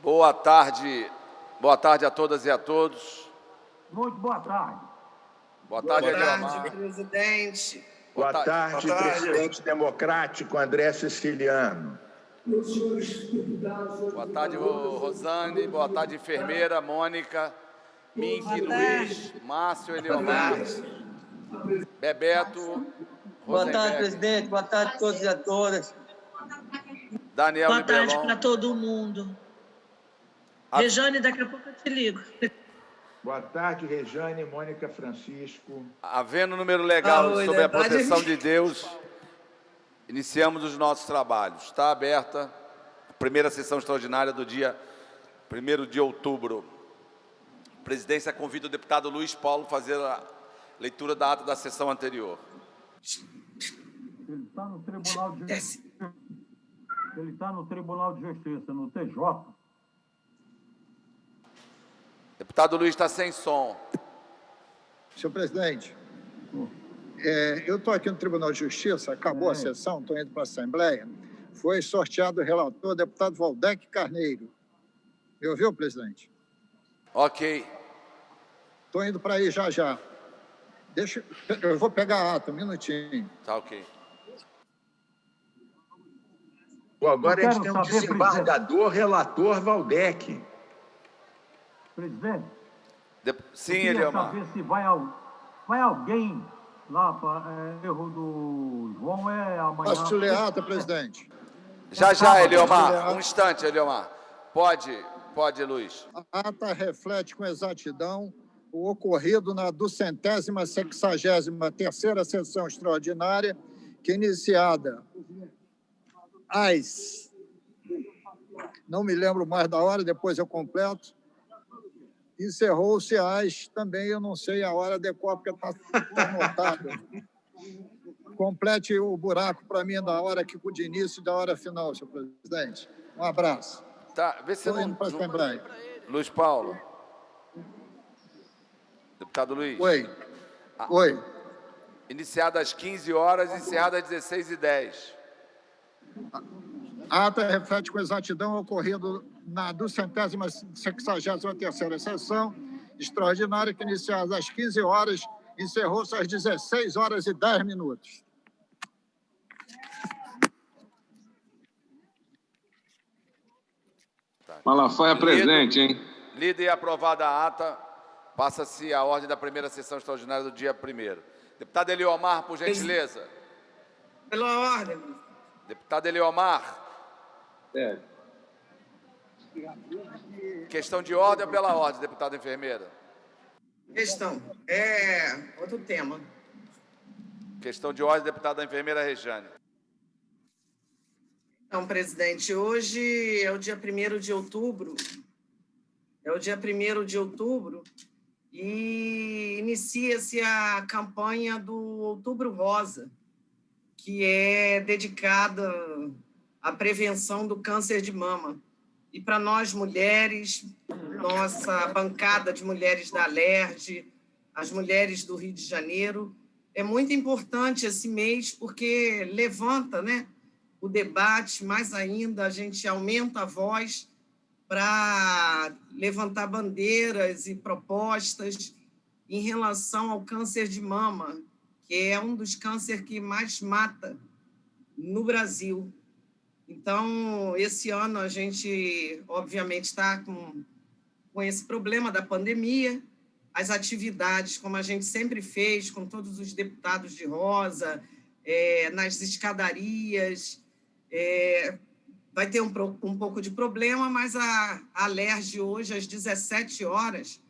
Boa tarde a todas e a todos. Muito boa tarde. Boa tarde, Eliomar. Boa tarde, presidente. Boa tarde, presidente democrático André Siciliano. Boa tarde, Rosane. Boa tarde, enfermeira Mônica, Mink, Luiz, Márcio, Eliomar, Bebeto, Boa tarde, presidente. Boa tarde a todos e a todas. Daniel Boa tarde Libelon. para todo mundo. Rejane, daqui a pouco eu te ligo. Boa tarde, Rejane, Mônica Francisco. Havendo número legal Oi, sob a tarde. proteção de Deus, iniciamos os nossos trabalhos. Está aberta a primeira sessão extraordinária do dia 1º de outubro. A presidência convida o deputado Luiz Paulo a fazer a leitura da ata da sessão anterior. Ele está no Tribunal de Justiça. Ele está no Tribunal de Justiça, no TJ. Deputado Luiz está sem som. Senhor presidente, eu estou aqui no Tribunal de Justiça, acabou a sessão, estou indo para a Assembleia. Foi sorteado o relator, deputado Valdec Carneiro. Me ouviu, presidente? Ok. Estou indo para aí já. Eu vou pegar a ata, um minutinho. Tá ok. Bom, agora a gente tem um saber, desembargador relator Valdec. Presidente, Sim, eu queria Eliomar. saber se vai alguém lá para erro do João amanhã. Posso ler a ata, presidente? Já, Eliomar. Um instante, Eliomar. Pode, Luiz. A ata reflete com exatidão o ocorrido na 263ª sessão extraordinária, que iniciada às... Não me lembro mais da hora, depois eu completo. Encerrou-se às... Também eu não sei a hora adequada, porque está anotado. Complete o buraco para mim da hora de início e da hora final, senhor presidente. Um abraço. Tá, vê se Estou indo para a Assembleia. Luiz Paulo. Deputado Luiz. Oi. Iniciada às 15 horas, encerrada às 16h10. A ata reflete com exatidão o ocorrido na 263ª sessão extraordinária, que iniciada às 15 horas, encerrou-se às 16h10. Malafaia presente, hein? Lida e aprovada a ata, passa-se a ordem da primeira sessão extraordinária do dia 1º. Deputado Eliomar, por gentileza. Pela ordem. Deputado Eliomar. É. Questão de ordem ou pela ordem, deputada enfermeira? Questão. Outro tema. Questão de ordem, deputada enfermeira Rejane. Então, presidente, hoje é o dia 1º de outubro. E inicia-se a campanha do Outubro Rosa, que é dedicada à prevenção do câncer de mama. E para nós, mulheres, nossa bancada de mulheres da Alerj, as mulheres do Rio de Janeiro, é muito importante esse mês, porque levanta, né, o debate, mais ainda, a gente aumenta a voz para levantar bandeiras e propostas em relação ao câncer de mama, que é um dos cânceres que mais mata no Brasil. Então, esse ano a gente, obviamente, está com esse problema da pandemia. As atividades, como a gente sempre fez, com todos os deputados de rosa, nas escadarias, vai ter um pouco de problema, mas a Alerj hoje, às 17 horas,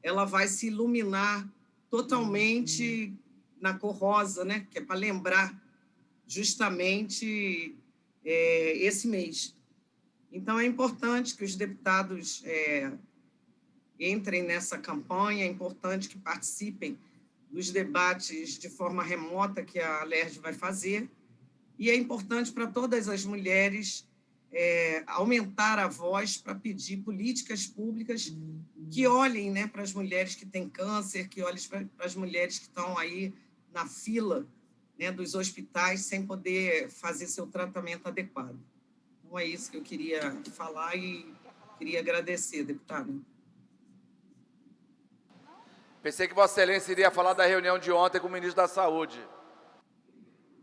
ela vai se iluminar totalmente na cor rosa, né? Que é para lembrar justamente esse mês. Então, é importante que os deputados entrem nessa campanha, é importante que participem dos debates de forma remota que a Alerj vai fazer, e é importante para todas as mulheres aumentar a voz para pedir políticas públicas que olhem, né, para as mulheres que têm câncer, que olhem para as mulheres que estão aí na fila, né, dos hospitais sem poder fazer seu tratamento adequado. Então, é isso que eu queria falar e Queria agradecer, deputado. Pensei que Vossa Excelência iria falar da reunião de ontem com o ministro da Saúde.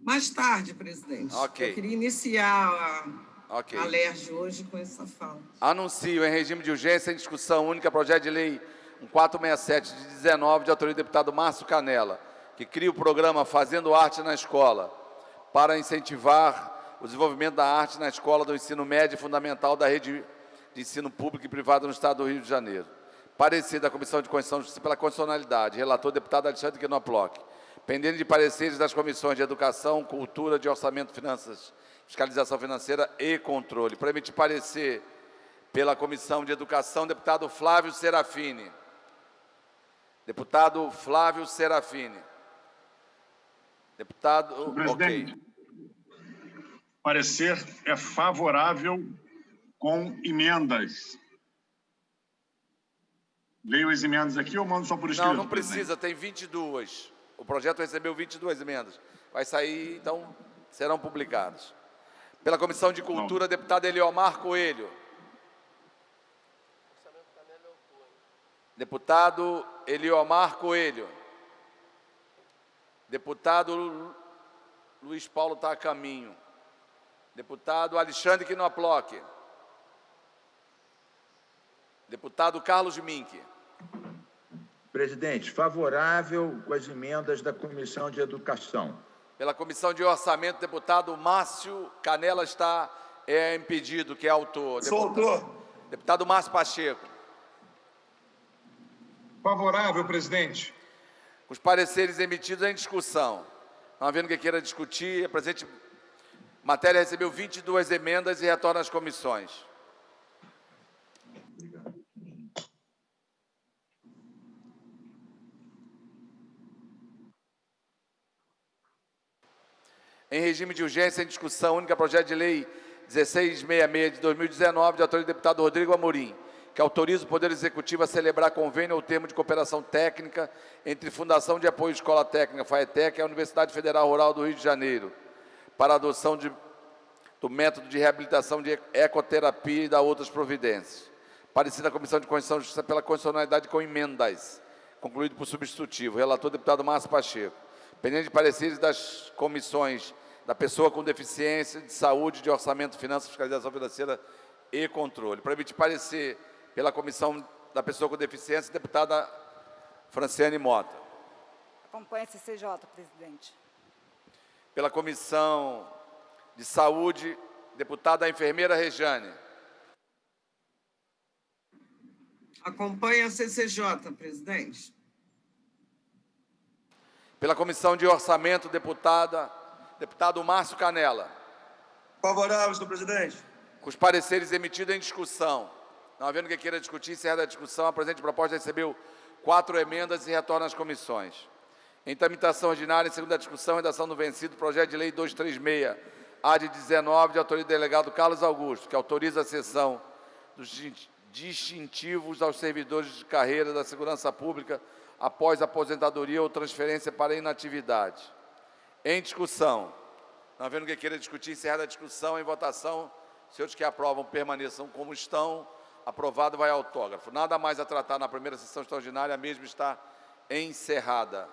Mais tarde, presidente. Ok. Eu queria iniciar Ok. a LERJ hoje com essa fala. Anuncio em regime de urgência em discussão única projeto de lei 1467 de 19, de autoria do deputado Márcio Canela, que cria o programa Fazendo Arte na Escola, para incentivar o desenvolvimento da arte na escola do ensino médio e fundamental da rede de ensino público e privado no Estado do Rio de Janeiro. Parecer da Comissão de Constituição e Justiça pela constitucionalidade. Relator, deputado Alexandre Quinoploc. Pendente de pareceres das comissões de Educação, Cultura, de Orçamento, Finanças, Fiscalização Financeira e Controle. Para emitir parecer pela Comissão de Educação, deputado Flávio Serafini. Deputado Flávio Serafini. Deputado... Presidente, parecer é favorável com emendas. Leio as emendas aqui ou mando só por escrito? Não precisa, tem 22. O projeto recebeu 22 emendas. Vai sair, então, serão publicadas. Pela Comissão de Cultura, deputado Eliomar Coelho. Deputado Eliomar Coelho. Deputado Luiz Paulo está a caminho. Deputado Alexandre Quinoploc. Deputado Carlos Mink. Presidente, favorável com as emendas da Comissão de Educação. Pela Comissão de Orçamento, deputado Márcio Canela está impedido, que é autor. Sou autor. Deputado Márcio Pacheco. Favorável, presidente. Os pareceres emitidos em discussão. Não havendo que queira discutir, a presente matéria recebeu 22 emendas e retorna às comissões. Em regime de urgência, em discussão única, projeto de lei 1666 de 2019, de autoria do deputado Rodrigo Amorim, que autoriza o Poder Executivo a celebrar convênio ou termo de cooperação técnica entre Fundação de Apoio à Escola Técnica, FAETEC, e a Universidade Federal Rural do Rio de Janeiro, para a adoção do método de reabilitação de ecoterapia e da outras providências. Parecida a Comissão de Constituição e Justiça pela constitucionalidade com emendas, concluído por substitutivo. Relator, deputado Márcio Pacheco. Pendente de pareceres das comissões da pessoa com deficiência, de saúde, de orçamento, finanças, fiscalização financeira e controle. Para emitir parecer pela comissão da pessoa com deficiência, deputada Franciane Mota. Acompanha a CCJ, presidente. Pela comissão de saúde, deputada enfermeira Rejane. Acompanha a CCJ, presidente. Pela comissão de orçamento, deputado Márcio Canela. Favorável, senhor presidente. Com os pareceres emitidos em discussão. Não havendo que queira discutir, encerra a discussão. A presente proposta recebeu 4 emendas e retorna às comissões. Em tramitação ordinária, em segunda discussão, redação do vencido, projeto de lei 236-A de 19, de autoria do delegado Carlos Augusto, que autoriza a cessão dos distintivos aos servidores de carreira da segurança pública após aposentadoria ou transferência para inatividade. Em discussão. Não havendo que queira discutir, encerrada a discussão, em votação, senhores que aprovam permaneçam como estão. Aprovado, vai autógrafo. Nada mais a tratar na primeira sessão extraordinária, a mesma está encerrada.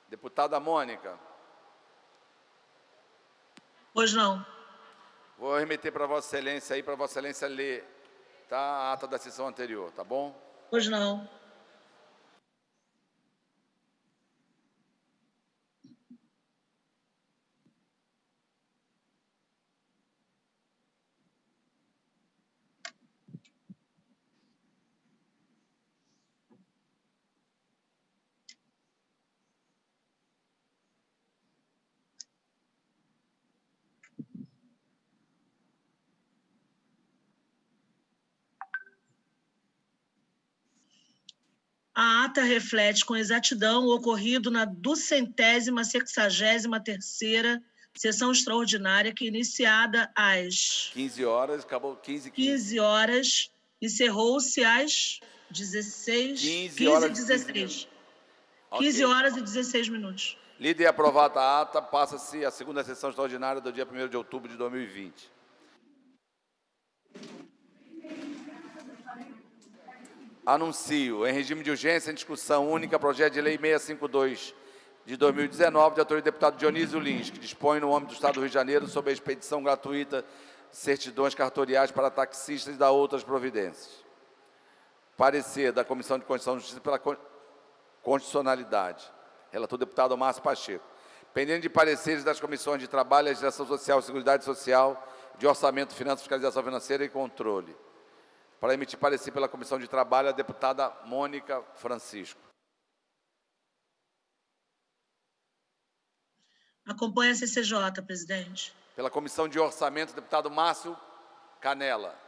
Deputada Mônica. Pois não. Vou remeter para Vossa Excelência aí, para Vossa Excelência ler, tá? A ata da sessão anterior, tá bom? Pois não. A ata reflete com exatidão o ocorrido na 263ª sessão extraordinária, que iniciada às 15 horas, acabou 15 horas, encerrou-se às 16, 15 horas e e 16. Ok. 15 horas e 16 minutos. Lida e aprovada a ata, passa-se a segunda sessão extraordinária do dia 1º de outubro de 2020. Anuncio, em regime de urgência, em discussão única, projeto de lei 652 de 2019, de autoria do deputado Dionísio Lins, que dispõe no âmbito do Estado do Rio de Janeiro sobre a expedição gratuita de certidões cartoriais para taxistas e da outras providências. Parecer da Comissão de Constituição e Justiça pela Constitucionalidade. Relator deputado Márcio Pacheco. Pendente de pareceres das comissões de Trabalho, Legislação Social e Seguridade Social, de Orçamento, Finanças, Fiscalização Financeira e Controle. Para emitir parecer pela Comissão de Trabalho, a deputada Mônica Francisco. Acompanha a CCJ, presidente. Pela Comissão de Orçamento, deputado Márcio Canela.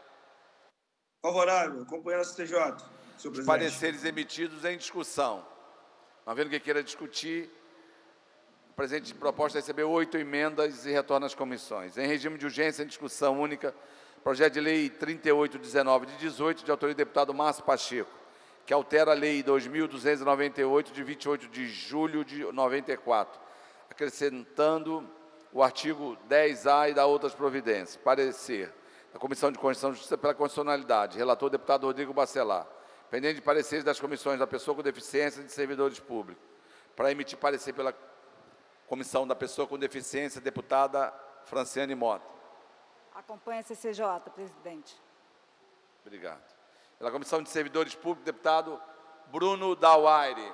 Favorável. Acompanhando a CCJ, senhor presidente. Pareceres emitidos em discussão. Não havendo quem queira discutir, o presente proposta recebeu 8 emendas e retorna às comissões. Em regime de urgência, em discussão única, projeto de lei 3819 de 18, de autoria do deputado Márcio Pacheco, que altera a lei 2.298, de 28 de julho de 94, acrescentando o artigo 10A e da outras providências. Parecer da Comissão de Constituição e Justiça pela Constitucionalidade. Relator, deputado Rodrigo Bacelar. Pendente de pareceres das comissões da Pessoa com Deficiência e de Servidores Públicos. Para emitir parecer pela Comissão da Pessoa com Deficiência, deputada Franciane Mota. Acompanha a CCJ, presidente. Obrigado. Pela Comissão de Servidores Públicos, deputado Bruno Dauaire.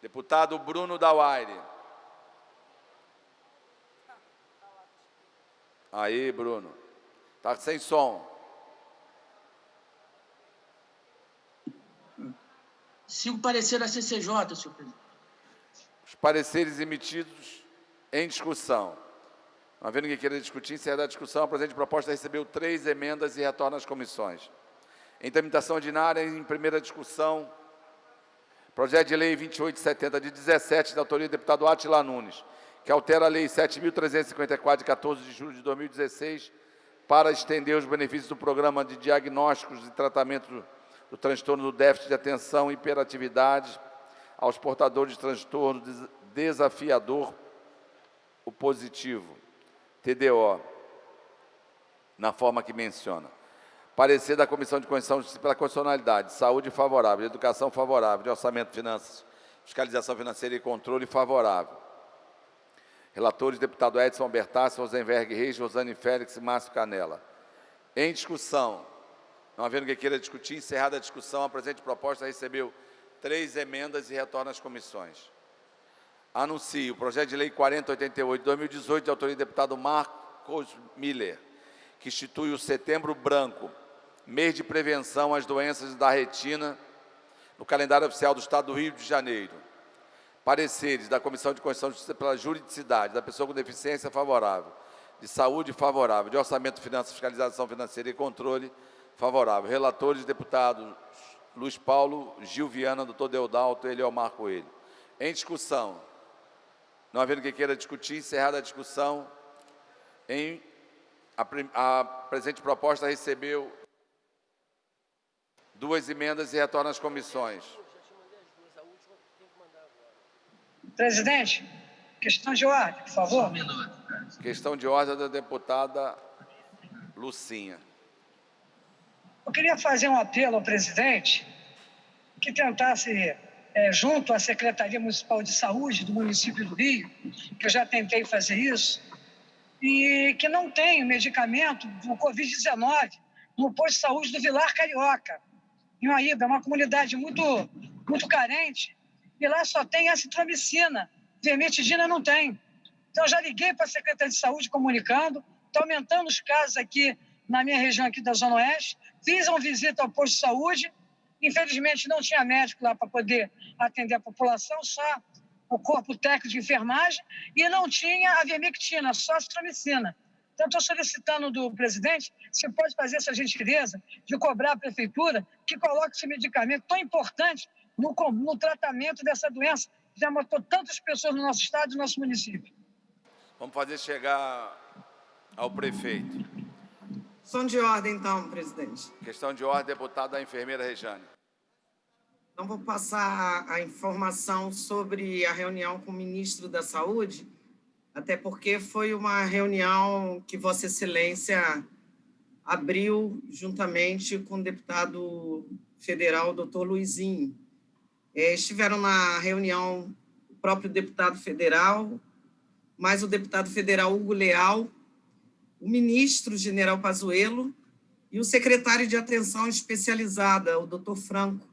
Deputado Bruno Dauaire. Aí, Bruno. Está sem som. Sigo parecer da CCJ, senhor presidente. Os pareceres emitidos em discussão. Não havendo ninguém queira discutir, encerrada a discussão, a presente proposta recebeu 3 emendas e retorna às comissões. Em tramitação ordinária, em primeira discussão, projeto de lei 2870 de 17, da autoria do deputado Átila Nunes, que altera a lei 7.354 de 14 de julho de 2016 para estender os benefícios do programa de diagnósticos e tratamento do transtorno do déficit de atenção e hiperatividade aos portadores de transtorno desafiador opositivo, TDO, na forma que menciona. Parecer da Comissão de Constituição e Justiça pela Constitucionalidade, Saúde favorável, Educação favorável, de Orçamento, Finanças, Fiscalização Financeira e Controle favorável. Relatores, deputado Edson Bertassi, Rosenberg Reis, Rosane Félix e Márcio Canela. Em discussão, não havendo quem queira discutir, encerrada a discussão, a presente proposta recebeu 3 emendas e retorna às comissões. Anuncio o projeto de lei 4088 de 2018, de autoria do deputado Marcos Miller, que institui o Setembro Branco, mês de prevenção às doenças da retina, no calendário oficial do Estado do Rio de Janeiro. Pareceres da Comissão de Constituição e Justiça pela Juridicidade, da Pessoa com Deficiência favorável, de Saúde favorável, de Orçamento, Finanças, Fiscalização Financeira e Controle favorável. Relatores, deputados Luiz Paulo, Gil Viana, doutor Deodalto e Eliomar Coelho. Em discussão, não havendo quem queira discutir, encerrada a discussão, a presente proposta recebeu 2 emendas e retorna às comissões. Presidente, questão de ordem, por favor. Questão de ordem da deputada Lucinha. Eu queria fazer um apelo ao presidente que tentasse, junto à Secretaria Municipal de Saúde do município do Rio, que eu já tentei fazer isso, e que não tem medicamento do Covid-19 no posto de saúde do Vilar Carioca, em Uaíba. É uma comunidade muito carente, e lá só tem acitromicina, vermetidina não tem. Então, eu já liguei para a Secretaria de Saúde comunicando, está aumentando os casos aqui na minha região aqui da Zona Oeste, fiz uma visita ao posto de saúde, infelizmente não tinha médico lá para poder atender a população, só o corpo técnico de enfermagem, e não tinha a vermectina, só a acitromicina. Então, estou solicitando do presidente se pode fazer essa gentileza de cobrar a prefeitura que coloque esse medicamento tão importante no tratamento dessa doença, que já matou tantas pessoas no nosso estado e no nosso município. Vamos fazer chegar ao prefeito. Questão de ordem, então, presidente. Questão de ordem, deputada enfermeira Rejane. Então, vou passar a informação sobre a reunião com o ministro da Saúde, até porque foi uma reunião que Vossa Excelência abriu juntamente com o deputado federal, doutor Luizinho. Estiveram na reunião o próprio deputado federal, mais o deputado federal Hugo Leal, o ministro general Pazuello e o secretário de Atenção Especializada, o doutor Franco.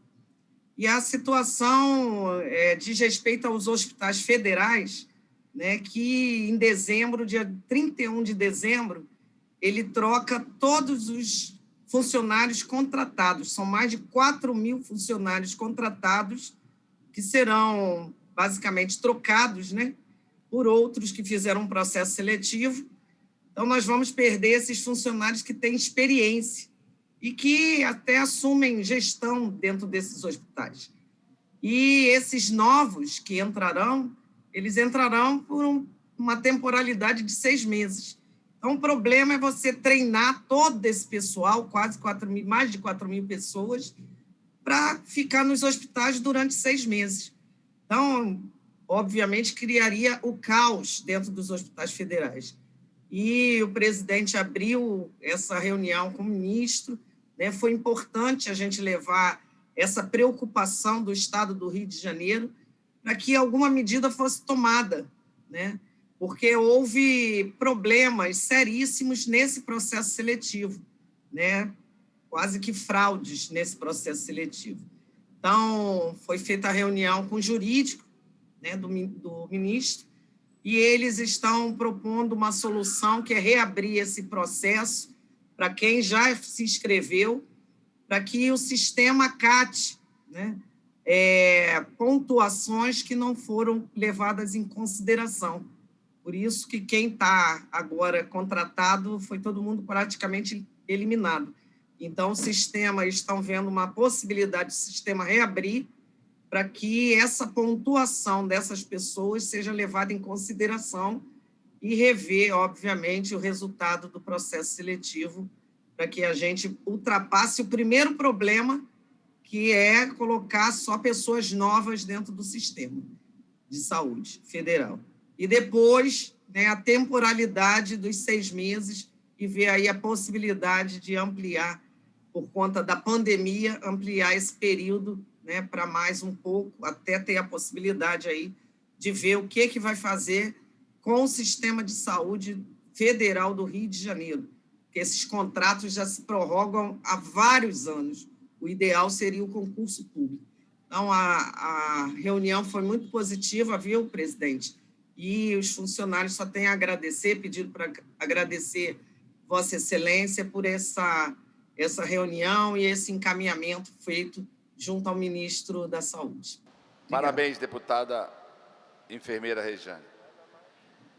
E a situação diz respeito aos hospitais federais, né, que em dezembro, dia 31 de dezembro, ele troca todos os funcionários contratados. São mais de 4.000 funcionários contratados que serão basicamente trocados, né, por outros que fizeram um processo seletivo. Então, nós vamos perder esses funcionários que têm experiência e que até assumem gestão dentro desses hospitais. E esses novos que entrarão, eles entrarão por uma temporalidade de 6 meses. Então, o problema é você treinar todo esse pessoal, quase 4.000, mais de 4.000 pessoas, para ficar nos hospitais durante 6 meses. Então, obviamente, criaria o caos dentro dos hospitais federais. E o presidente abriu essa reunião com o ministro, né? Foi importante a gente levar essa preocupação do Estado do Rio de Janeiro para que alguma medida fosse tomada, né? Porque houve problemas seríssimos nesse processo seletivo, né? Quase que fraudes nesse processo seletivo. Então, foi feita a reunião com o jurídico, né, do ministro, e eles estão propondo uma solução que é reabrir esse processo para quem já se inscreveu, para que o sistema acate, né, pontuações que não foram levadas em consideração. Por isso que quem está agora contratado foi todo mundo praticamente eliminado. Então, o sistema, estão vendo uma possibilidade do sistema reabrir para que essa pontuação dessas pessoas seja levada em consideração e rever, obviamente, o resultado do processo seletivo para que a gente ultrapasse o primeiro problema, que é colocar só pessoas novas dentro do sistema de saúde federal. E depois, né, a temporalidade dos 6 meses e ver aí a possibilidade de ampliar, por conta da pandemia, ampliar esse período, né, para mais um pouco, até ter a possibilidade aí de ver o que vai fazer com o sistema de saúde federal do Rio de Janeiro, porque esses contratos já se prorrogam há vários anos. O ideal seria o concurso público. Então, a reunião foi muito positiva, viu, presidente? E os funcionários só têm a agradecer, pedido para agradecer Vossa Excelência por essa reunião e esse encaminhamento feito junto ao ministro da Saúde. Obrigada. Parabéns, deputada enfermeira Rejane.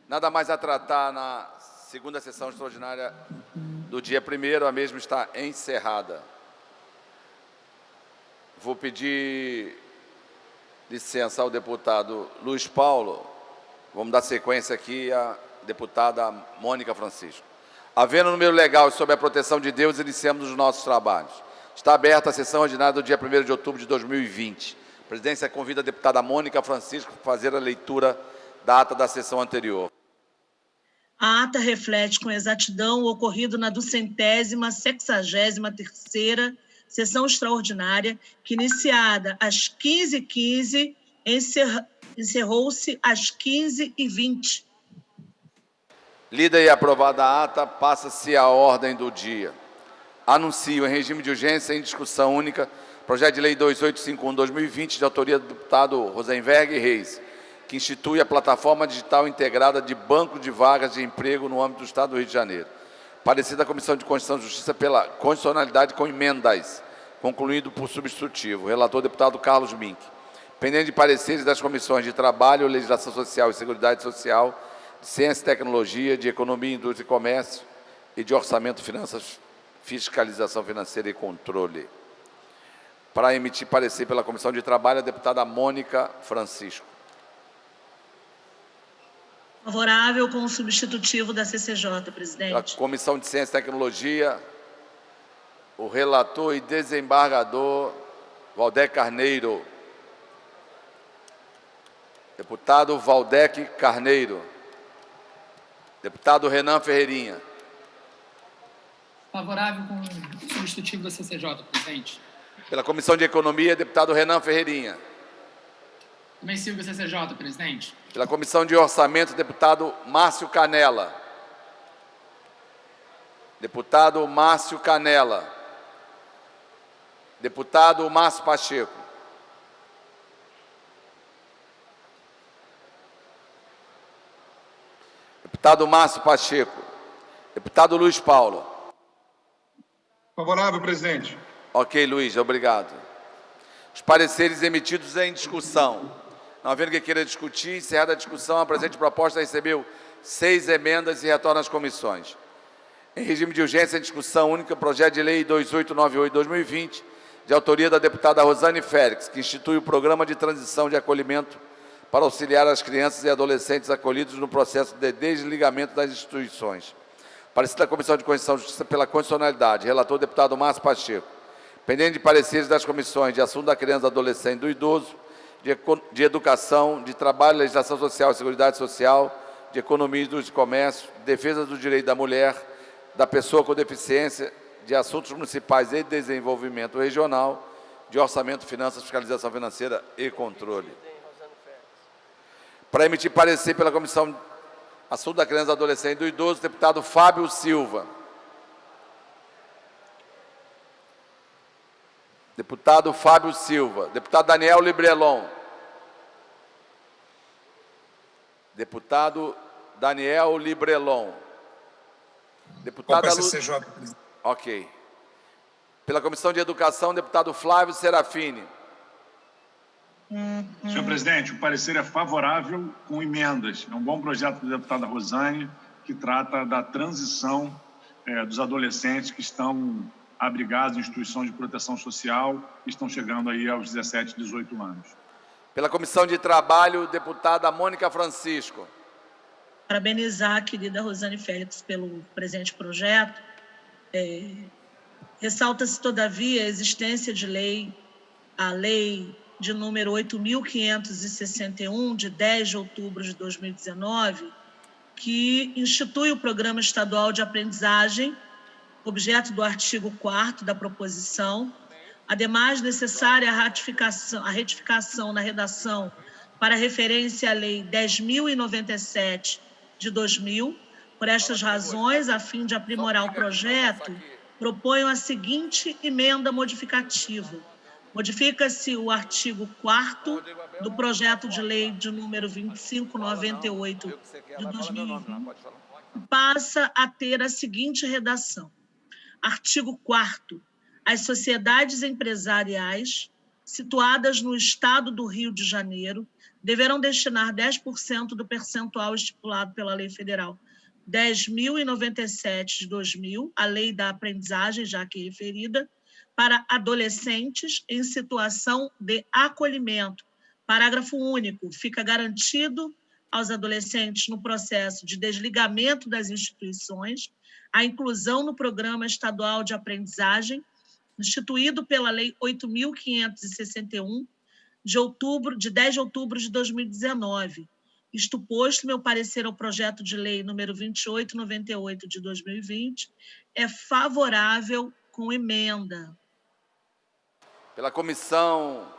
Nada mais a tratar na segunda sessão extraordinária do dia 1º, a mesma está encerrada. Vou pedir licença ao deputado Luiz Paulo. Vamos dar sequência aqui à deputada Mônica Francisco. Havendo número legal sobre a proteção de Deus, iniciamos os nossos trabalhos. Está aberta a sessão ordinária do dia 1º de outubro de 2020. A presidência convida a deputada Mônica Francisco para fazer a leitura da ata da sessão anterior. A ata reflete com exatidão o ocorrido na 263ª sessão extraordinária, que, iniciada às 15h15, encerrou-se às 15h20. Lida e aprovada a ata, passa-se a ordem do dia. Anuncio em regime de urgência, em discussão única, projeto de lei 2851/2020, de autoria do deputado Rosenberg Reis, que institui a plataforma digital integrada de banco de vagas de emprego no âmbito do Estado do Rio de Janeiro. Parecer da Comissão de Constituição e Justiça pela constitucionalidade com emendas, concluído por substitutivo. Relator, deputado Carlos Mink. Pendente de pareceres das comissões de Trabalho, Legislação Social e Seguridade Social, de Ciência e Tecnologia, de Economia, Indústria e Comércio e de Orçamento, Finanças, Fiscalização Financeira e Controle. Para emitir parecer pela Comissão de Trabalho, a deputada Mônica Francisco. Favorável com o substitutivo da CCJ, Pela presidente. Comissão de Ciência e Tecnologia, o relator e desembargador Valdec Carneiro. Deputado Valdec Carneiro. Deputado Renan Ferreirinha. Favorável com o substitutivo da CCJ, presidente. Pela Comissão de Economia, deputado Renan Ferreirinha. Também sigo a CCJ, presidente. Pela Comissão de Orçamento, deputado Márcio Canela. Deputado Márcio Canela. Deputado Márcio Pacheco. Deputado Márcio Pacheco. Deputado Luiz Paulo. Favorável, presidente. Ok, Luiz, obrigado. Os pareceres emitidos em discussão. Não havendo que queira discutir, encerrada a discussão, a presente proposta recebeu 6 emendas e retorna às comissões. Em regime de urgência, em discussão única, projeto de lei 2898/2020, de autoria da deputada Rosane Félix, que institui o Programa de Transição de Acolhimento para auxiliar as crianças e adolescentes acolhidos no processo de desligamento das instituições. Parecer da Comissão de Constituição e Justiça pela constitucionalidade. Relator, deputado Márcio Pacheco. Pendente de pareceres das comissões de assunto da criança, do adolescente e do idoso, de educação, de trabalho, legislação social e seguridade social, de economia e de comércio, defesa do direito da mulher, da pessoa com deficiência, de assuntos municipais e desenvolvimento regional, de orçamento, finanças, fiscalização financeira e controle. Para emitir parecer pela Comissão Assunto da Criança, do Adolescente e do Idoso, deputado Fábio Silva. Deputado Fábio Silva. Deputado Daniel Librelon. Deputado Daniel Librelon. Deputada CCJ, presidente. Ok. Pela Comissão de Educação, deputado Flávio Serafini. Senhor presidente, o parecer é favorável com emendas. É um bom projeto da deputada Rosane, que trata da transição dos adolescentes que estão abrigados em instituições de proteção social e estão chegando aí aos 17, 18 anos. Pela Comissão de Trabalho, deputada Mônica Francisco. Parabenizar a querida Rosane Félix pelo presente projeto. Ressalta-se, todavia, a existência de a lei de número 8.561, de 10 de outubro de 2019, que institui o Programa Estadual de Aprendizagem, objeto do artigo 4º da proposição, ademais necessária a retificação na redação para referência à Lei 10.097 de 2000. Por estas razões, a fim de aprimorar o projeto, proponho a seguinte emenda modificativa. Modifica-se o artigo 4º do projeto de lei de número 2598 de 2020, e passa a ter a seguinte redação. Artigo 4º. As sociedades empresariais situadas no estado do Rio de Janeiro deverão destinar 10% do percentual estipulado pela Lei Federal 10.097 de 2000, a Lei da Aprendizagem, já aqui referida, para adolescentes em situação de acolhimento. Parágrafo único. Fica garantido aos adolescentes no processo de desligamento das instituições a inclusão no Programa Estadual de Aprendizagem, instituído pela Lei 8.561, de 10 de outubro de 2019. Isto posto, meu parecer ao projeto de lei número 2898 de 2020 é favorável com emenda. Pela Comissão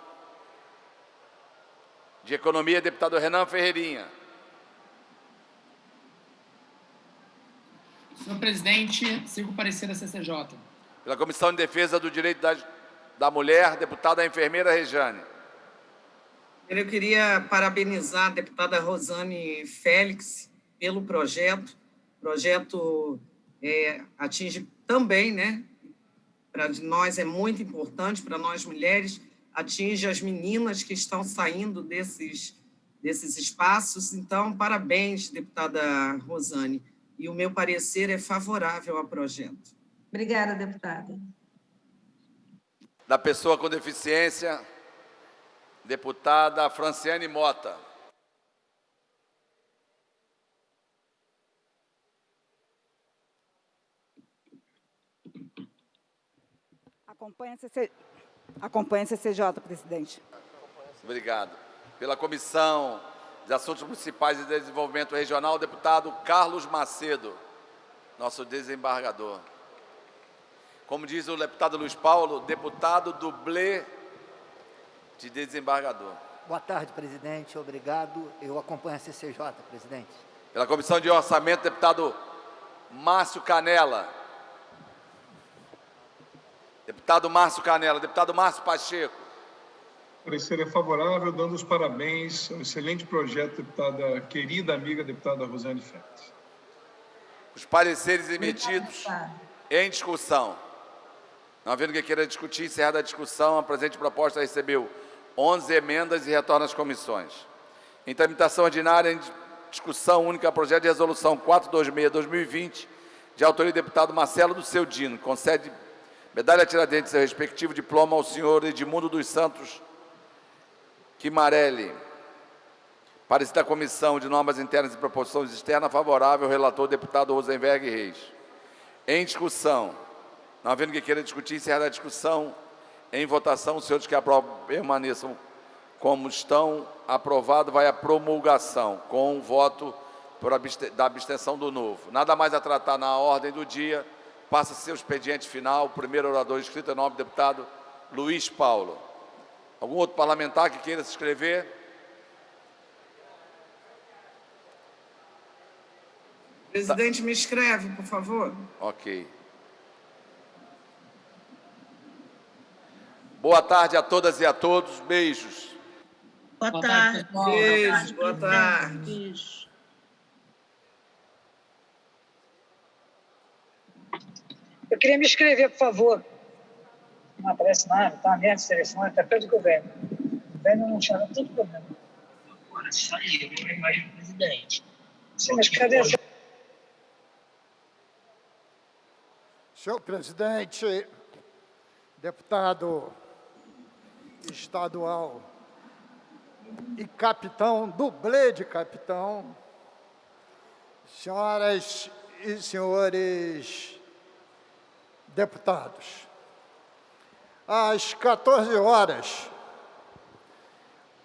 de Economia, deputado Renan Ferreirinha. Senhor presidente, sigo o parecer da CCJ. Pela Comissão de Defesa do Direito da Mulher, deputada enfermeira Rejane. Eu queria parabenizar a deputada Rosane Félix pelo projeto. O projeto atinge também, né? Para nós é muito importante, para nós mulheres, atinge as meninas que estão saindo desses espaços. Então, parabéns, deputada Rosane. E o meu parecer é favorável ao projeto. Obrigada, deputada. Da pessoa com deficiência, deputada Franciane Mota. Acompanha a CCJ, presidente. Obrigado. Pela Comissão de Assuntos Municipais e Desenvolvimento Regional, o deputado Carlos Macedo, nosso desembargador. Como diz o deputado Luiz Paulo, deputado dublê de desembargador. Boa tarde, presidente. Obrigado. Eu acompanho a CCJ, presidente. Pela Comissão de Orçamento, deputado Márcio Canela. Deputado Márcio Canela. Deputado Márcio Pacheco. O parecer é favorável, dando os parabéns ao excelente projeto, deputada, querida amiga deputada Rosane Félix. Os pareceres emitidos em discussão. Não havendo quem queira discutir, encerrada a discussão, a presente proposta recebeu 11 emendas e retorna às comissões. Em tramitação ordinária, em discussão única, projeto de resolução 426/2020, de autoria do deputado Marcelo do Seu Dino, concede medalha Tiradentes e seu respectivo diploma ao senhor Edmundo dos Santos Quimarelli. Parecer da Comissão de Normas Internas e Proposições Externas, favorável, relator deputado Rosenberg Reis. Em discussão, não havendo quem queira discutir, encerrada a discussão, em votação, os senhores que aprovam permaneçam como estão. Aprovado, vai a promulgação, com o voto da abstenção do novo. Nada mais a tratar na ordem do dia. Passa seu expediente final. O primeiro orador inscrito é o nome do deputado Luiz Paulo. Algum outro parlamentar que queira se inscrever? Presidente, me escreve, por favor. Ok. Boa tarde a todas e a todos. Beijos. Boa tarde. Beijo, boa tarde. Beijo. Eu queria me inscrever, por favor. Não aparece nada, está aberto esse telefone, está perto do governo. O governo não chama todo problema. Agora saiu a imagem do presidente. Sim, mas cadê essa? Senhor presidente, deputado estadual e capitão, dublê de capitão, senhoras e senhores deputados, às 14 horas,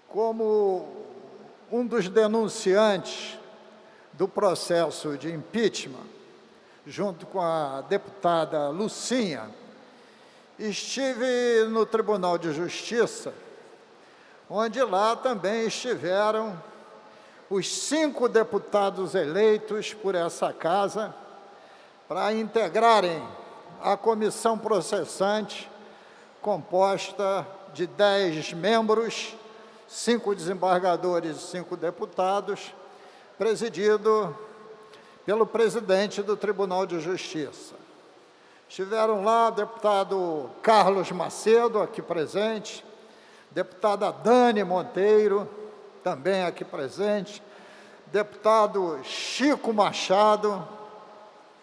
como um dos denunciantes do processo de impeachment, junto com a deputada Lucinha, estive no Tribunal de Justiça, onde lá também estiveram os 5 deputados eleitos por essa casa para integrarem a comissão processante, composta de 10 membros, 5 desembargadores e 5 deputados, presidido pelo presidente do Tribunal de Justiça. Estiveram lá o deputado Carlos Macedo, aqui presente, deputada Dani Monteiro, também aqui presente, deputado Chico Machado,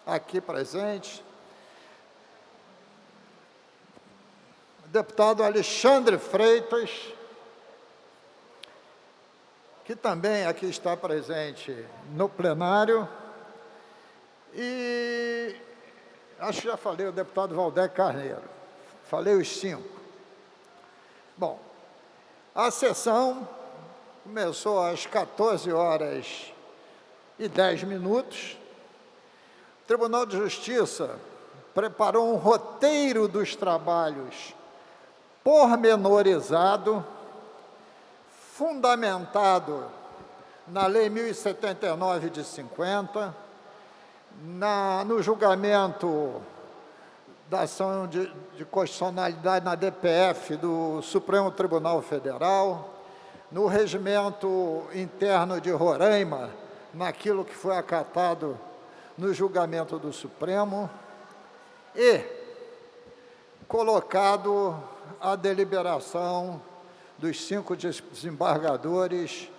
aqui presente, deputado Alexandre Freitas, que também aqui está presente no plenário, e acho que já falei o deputado Valdec Carneiro, falei os 5. Bom, a sessão começou às 14h10. O Tribunal de Justiça preparou um roteiro dos trabalhos pormenorizado, fundamentado na Lei 1079 de 50, no julgamento da ação de constitucionalidade na DPF do Supremo Tribunal Federal, no regimento interno de Roraima, naquilo que foi acatado no julgamento do Supremo, e colocado à deliberação dos 5 desembargadores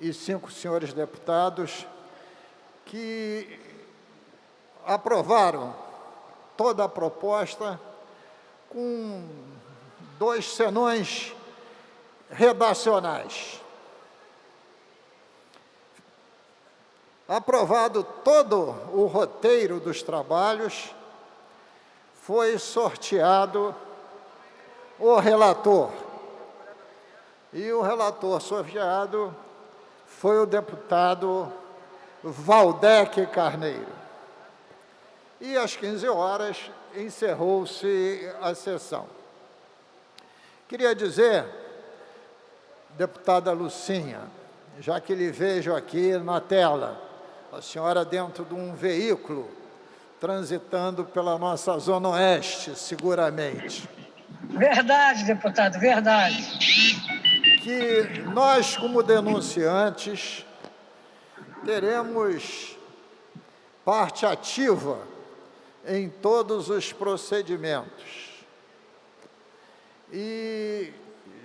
e 5 senhores deputados, que aprovaram toda a proposta com 2 senões redacionais. Aprovado todo o roteiro dos trabalhos, foi sorteado o relator. E o relator sorteado foi o deputado Valdec Carneiro. E às 15 horas encerrou-se a sessão. Queria dizer, deputada Lucinha, já que lhe vejo aqui na tela, a senhora dentro de um veículo, transitando pela nossa Zona Oeste, seguramente. Verdade, deputado, verdade. Que nós, como denunciantes, teremos parte ativa em todos os procedimentos. E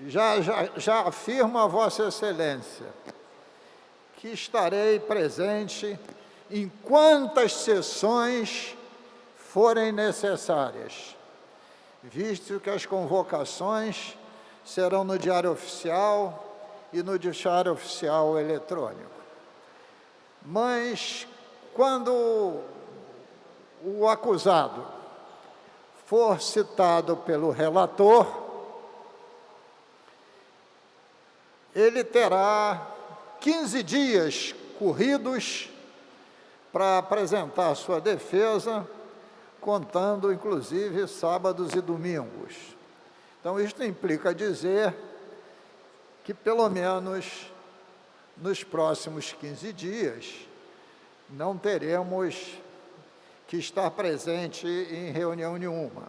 já afirmo a Vossa Excelência que estarei presente em quantas sessões forem necessárias, visto que as convocações serão no Diário Oficial e no Diário Oficial Eletrônico. Mas, quando o acusado for citado pelo relator, ele terá 15 dias corridos para apresentar sua defesa, contando, inclusive, sábados e domingos. Então, isto implica dizer que, pelo menos, nos próximos 15 dias, não teremos que estar presente em reunião nenhuma.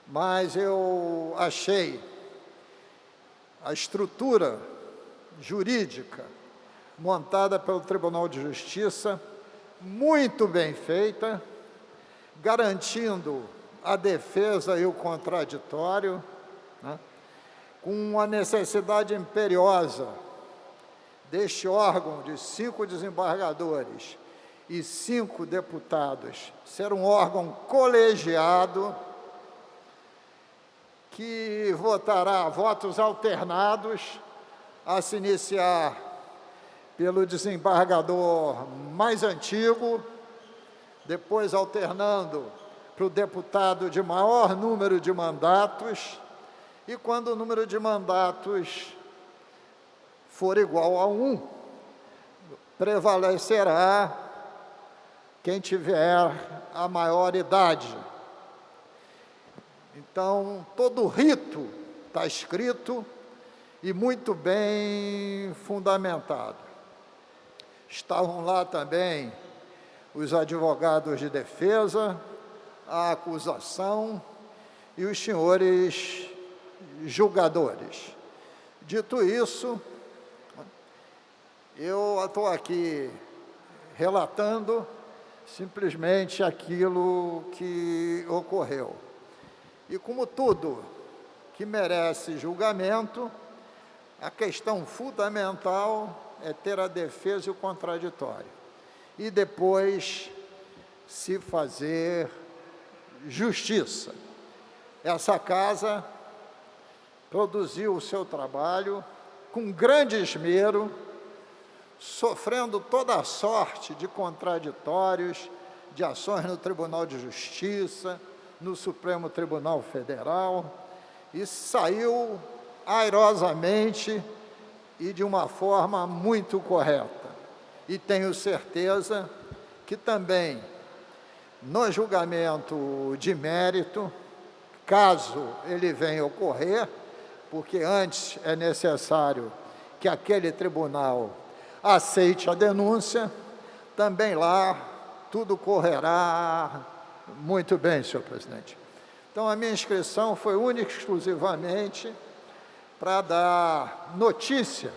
Mas eu achei a estrutura jurídica montada pelo Tribunal de Justiça muito bem feita, garantindo a defesa e o contraditório, né, com a necessidade imperiosa deste órgão de 5 desembargadores e 5 deputados ser um órgão colegiado que votará votos alternados a se iniciar pelo desembargador mais antigo, depois alternando para o deputado de maior número de mandatos, e quando o número de mandatos for igual a 1, prevalecerá quem tiver a maior idade. Então, todo o rito está escrito e muito bem fundamentado. Estavam lá também os advogados de defesa, a acusação e os senhores julgadores. Dito isso, eu estou aqui relatando simplesmente aquilo que ocorreu. E como tudo que merece julgamento, a questão fundamental é ter a defesa e o contraditório. E depois se fazer justiça. Essa casa produziu o seu trabalho com grande esmero, sofrendo toda a sorte de contraditórios, de ações no Tribunal de Justiça, no Supremo Tribunal Federal, e saiu airosamente e de uma forma muito correta. E tenho certeza que também, no julgamento de mérito, caso ele venha ocorrer, porque antes é necessário que aquele tribunal aceite a denúncia, também lá tudo correrá muito bem, senhor presidente. Então, a minha inscrição foi única e exclusivamente para dar notícia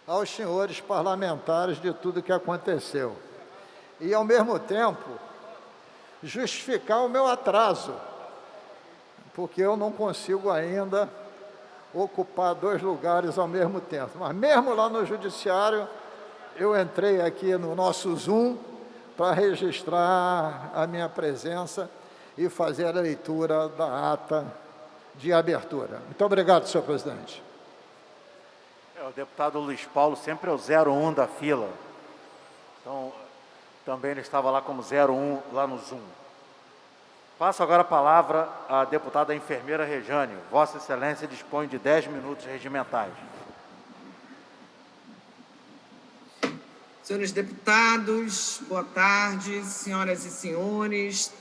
aos senhores parlamentares de tudo que aconteceu. E, ao mesmo tempo, justificar o meu atraso, porque eu não consigo ainda ocupar 2 lugares ao mesmo tempo. Mas mesmo lá no Judiciário, eu entrei aqui no nosso Zoom para registrar a minha presença e fazer a leitura da ata de abertura. Muito obrigado, senhor presidente. O deputado Luiz Paulo sempre é o 01 da fila. Então, também ele estava lá como 01 lá no Zoom. Passo agora a palavra à deputada enfermeira Rejane. Vossa Excelência dispõe de 10 minutos regimentais. Senhores deputados, boa tarde, senhoras e senhores,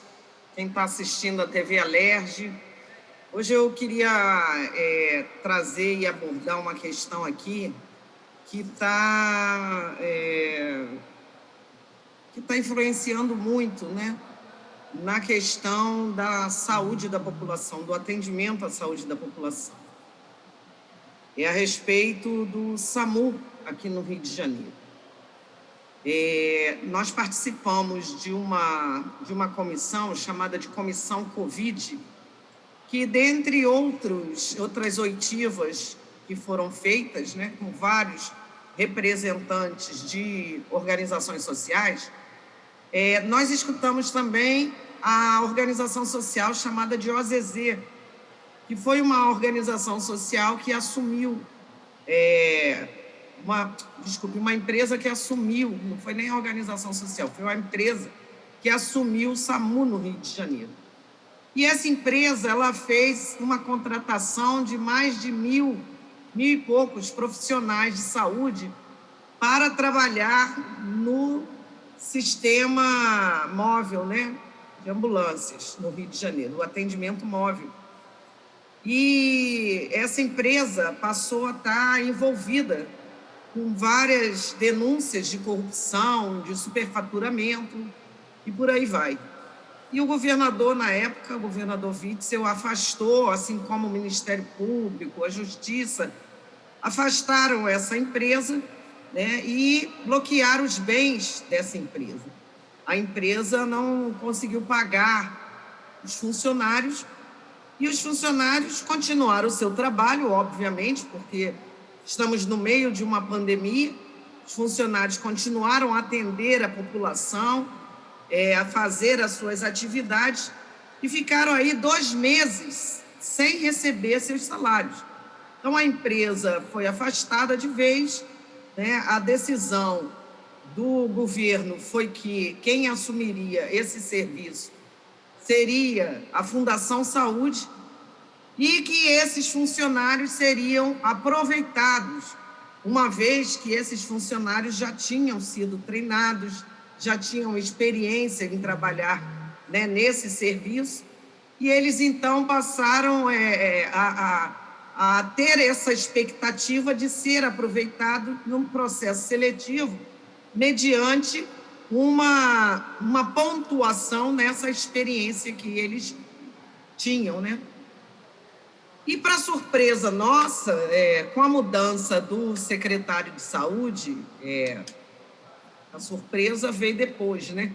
quem está assistindo a TV Alerj. Hoje eu queria trazer e abordar uma questão aqui que está influenciando muito, né, na questão da saúde da população, do atendimento à saúde da população. É a respeito do SAMU aqui no Rio de Janeiro. Nós participamos de uma comissão chamada de Comissão Covid, que, dentre outras oitivas que foram feitas, né, com vários representantes de organizações sociais, nós escutamos também a organização social chamada de OZZ, que foi uma organização social que assumiu, uma empresa que assumiu, não foi nem a organização social, foi uma empresa que assumiu o SAMU no Rio de Janeiro. E essa empresa, ela fez uma contratação de mais de mil e poucos profissionais de saúde para trabalhar no sistema móvel, né, de ambulâncias no Rio de Janeiro, o atendimento móvel. E essa empresa passou a estar envolvida com várias denúncias de corrupção, de superfaturamento e por aí vai. E o governador, na época, o governador Witzel, afastou, assim como o Ministério Público, a Justiça, afastaram essa empresa, né, e bloquearam os bens dessa empresa. A empresa não conseguiu pagar os funcionários e os funcionários continuaram o seu trabalho, obviamente, porque estamos no meio de uma pandemia. Os funcionários continuaram a atender a população, a fazer as suas atividades e ficaram aí 2 meses sem receber seus salários. Então, a empresa foi afastada de vez, né? A decisão do governo foi que quem assumiria esse serviço seria a Fundação Saúde e que esses funcionários seriam aproveitados, uma vez que esses funcionários já tinham sido treinados, já tinham experiência em trabalhar, né, nesse serviço, e eles, então, passaram a ter essa expectativa de ser aproveitado num processo seletivo mediante uma pontuação nessa experiência que eles tinham, né? E, para surpresa nossa, com a mudança do secretário de Saúde, a surpresa veio depois, né?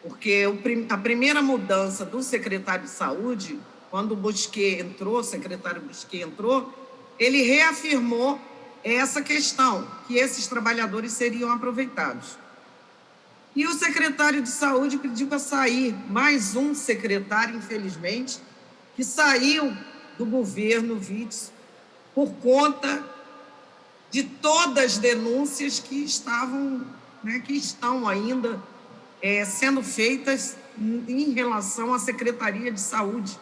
Porque a primeira mudança do secretário de Saúde, quando o Bosquet entrou, o secretário Bosquet entrou, ele reafirmou essa questão, que esses trabalhadores seriam aproveitados. E o secretário de Saúde pediu para sair, mais um secretário, infelizmente, que saiu do governo Witzel por conta de todas as denúncias que estavam, né, que estão ainda sendo feitas em relação à Secretaria de Saúde.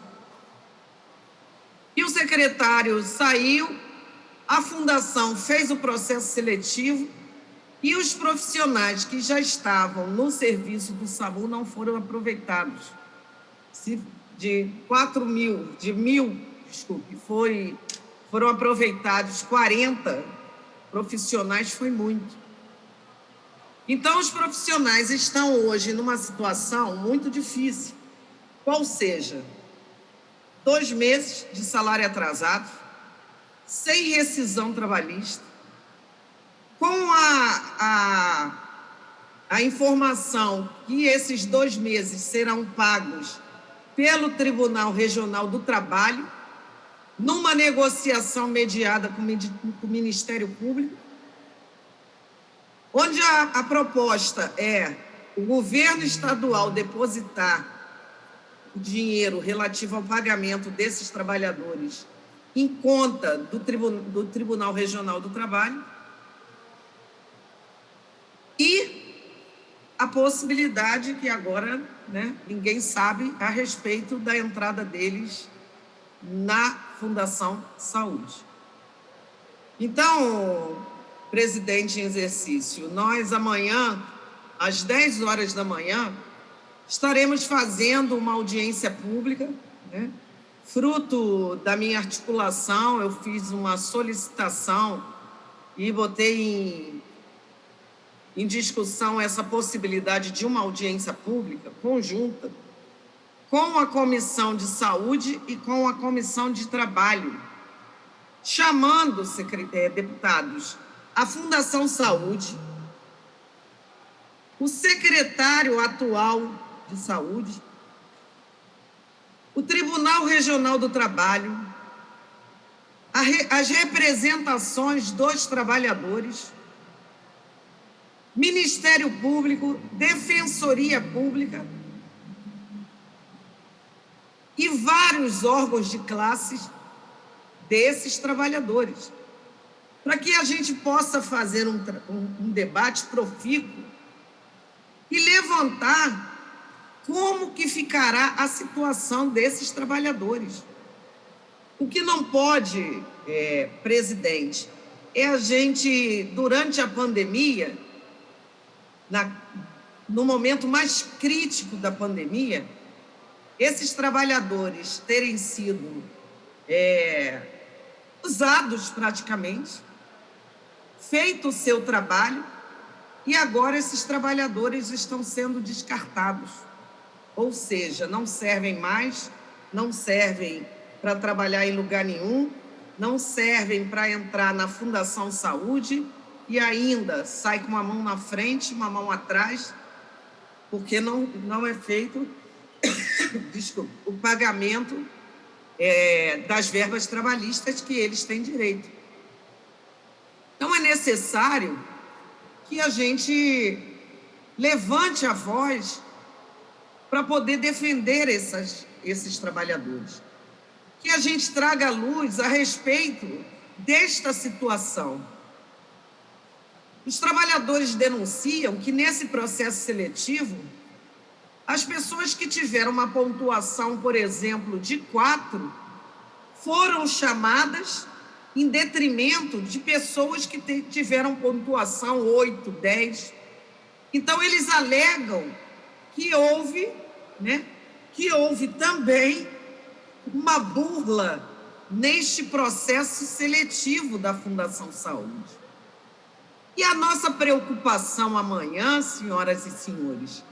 E o secretário saiu, a fundação fez o processo seletivo e os profissionais que já estavam no serviço do SAMU não foram aproveitados. Foram aproveitados 40 profissionais, foi muito. Então, os profissionais estão hoje numa situação muito difícil, qual seja, 2 meses de salário atrasado, sem rescisão trabalhista, com a informação que esses 2 meses serão pagos pelo Tribunal Regional do Trabalho, numa negociação mediada com o Ministério Público, onde a proposta é o governo estadual depositar o dinheiro relativo ao pagamento desses trabalhadores em conta do Tribunal Regional do Trabalho, e a possibilidade que agora, né, ninguém sabe a respeito da entrada deles na Fundação Saúde. Então, presidente em exercício, nós amanhã, às 10 horas da manhã, estaremos fazendo uma audiência pública, né? Fruto da minha articulação, eu fiz uma solicitação e botei em discussão essa possibilidade de uma audiência pública conjunta com a Comissão de Saúde e com a Comissão de Trabalho, chamando, deputados, a Fundação Saúde, o secretário atual de Saúde, o Tribunal Regional do Trabalho, as representações dos trabalhadores, Ministério Público, Defensoria Pública e vários órgãos de classes desses trabalhadores, para que a gente possa fazer um debate profícuo e levantar como que ficará a situação desses trabalhadores. O que não pode, presidente, é a gente, durante a pandemia, no momento mais crítico da pandemia, esses trabalhadores terem sido usados praticamente, feito o seu trabalho, e agora esses trabalhadores estão sendo descartados. Ou seja, não servem mais, não servem para trabalhar em lugar nenhum, não servem para entrar na Fundação Saúde e ainda sai com uma mão na frente, uma mão atrás, porque não é feito desculpa, o pagamento das verbas trabalhistas que eles têm direito. Então, é necessário que a gente levante a voz para poder defender esses trabalhadores. Que a gente traga luz a respeito desta situação. Os trabalhadores denunciam que, nesse processo seletivo, as pessoas que tiveram uma pontuação, por exemplo, de 4, foram chamadas em detrimento de pessoas que tiveram pontuação 8, 10. Então, eles alegam que houve também uma burla neste processo seletivo da Fundação Saúde. E a nossa preocupação amanhã, senhoras e senhores,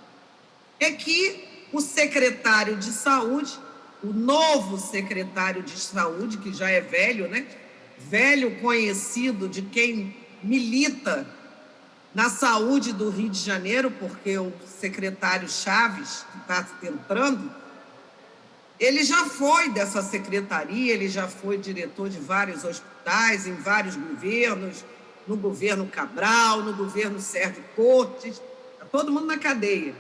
é que o secretário de Saúde, o novo secretário de Saúde, que já é velho, né? Velho conhecido de quem milita na saúde do Rio de Janeiro, porque o secretário Chaves, que está entrando, ele já foi dessa secretaria, ele já foi diretor de vários hospitais, em vários governos, no governo Cabral, no governo Sérgio Cortes, está todo mundo na cadeia.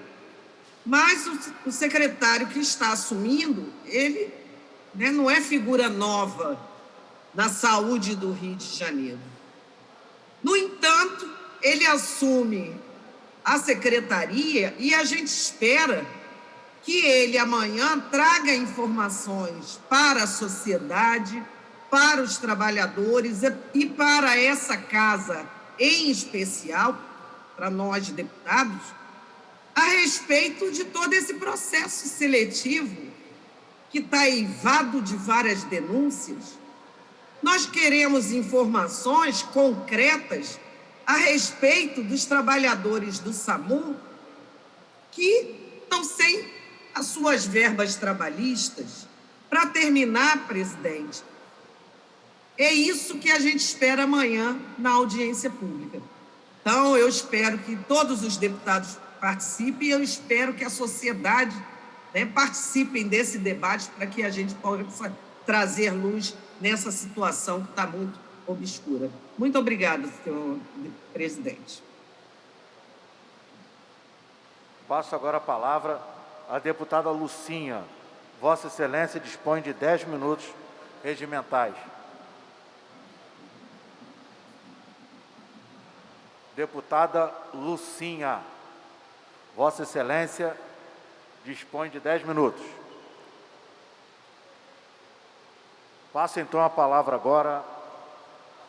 Mas o secretário que está assumindo, ele não é figura nova na saúde do Rio de Janeiro. No entanto, ele assume a secretaria e a gente espera que ele amanhã traga informações para a sociedade, para os trabalhadores e para essa casa em especial, para nós deputados, a respeito de todo esse processo seletivo que está eivado de várias denúncias. Nós queremos informações concretas a respeito dos trabalhadores do SAMU que estão sem as suas verbas trabalhistas. Para terminar, presidente, é isso que a gente espera amanhã na audiência pública. Então, eu espero que todos os deputados participem e eu espero que a sociedade participem desse debate para que a gente possa trazer luz nessa situação que está muito obscura. Muito obrigada, senhor presidente. Passo agora a palavra à deputada Lucinha. Vossa Excelência dispõe de 10 minutos regimentais. Deputada Lucinha. Vossa Excelência dispõe de 10 minutos. Passo então a palavra agora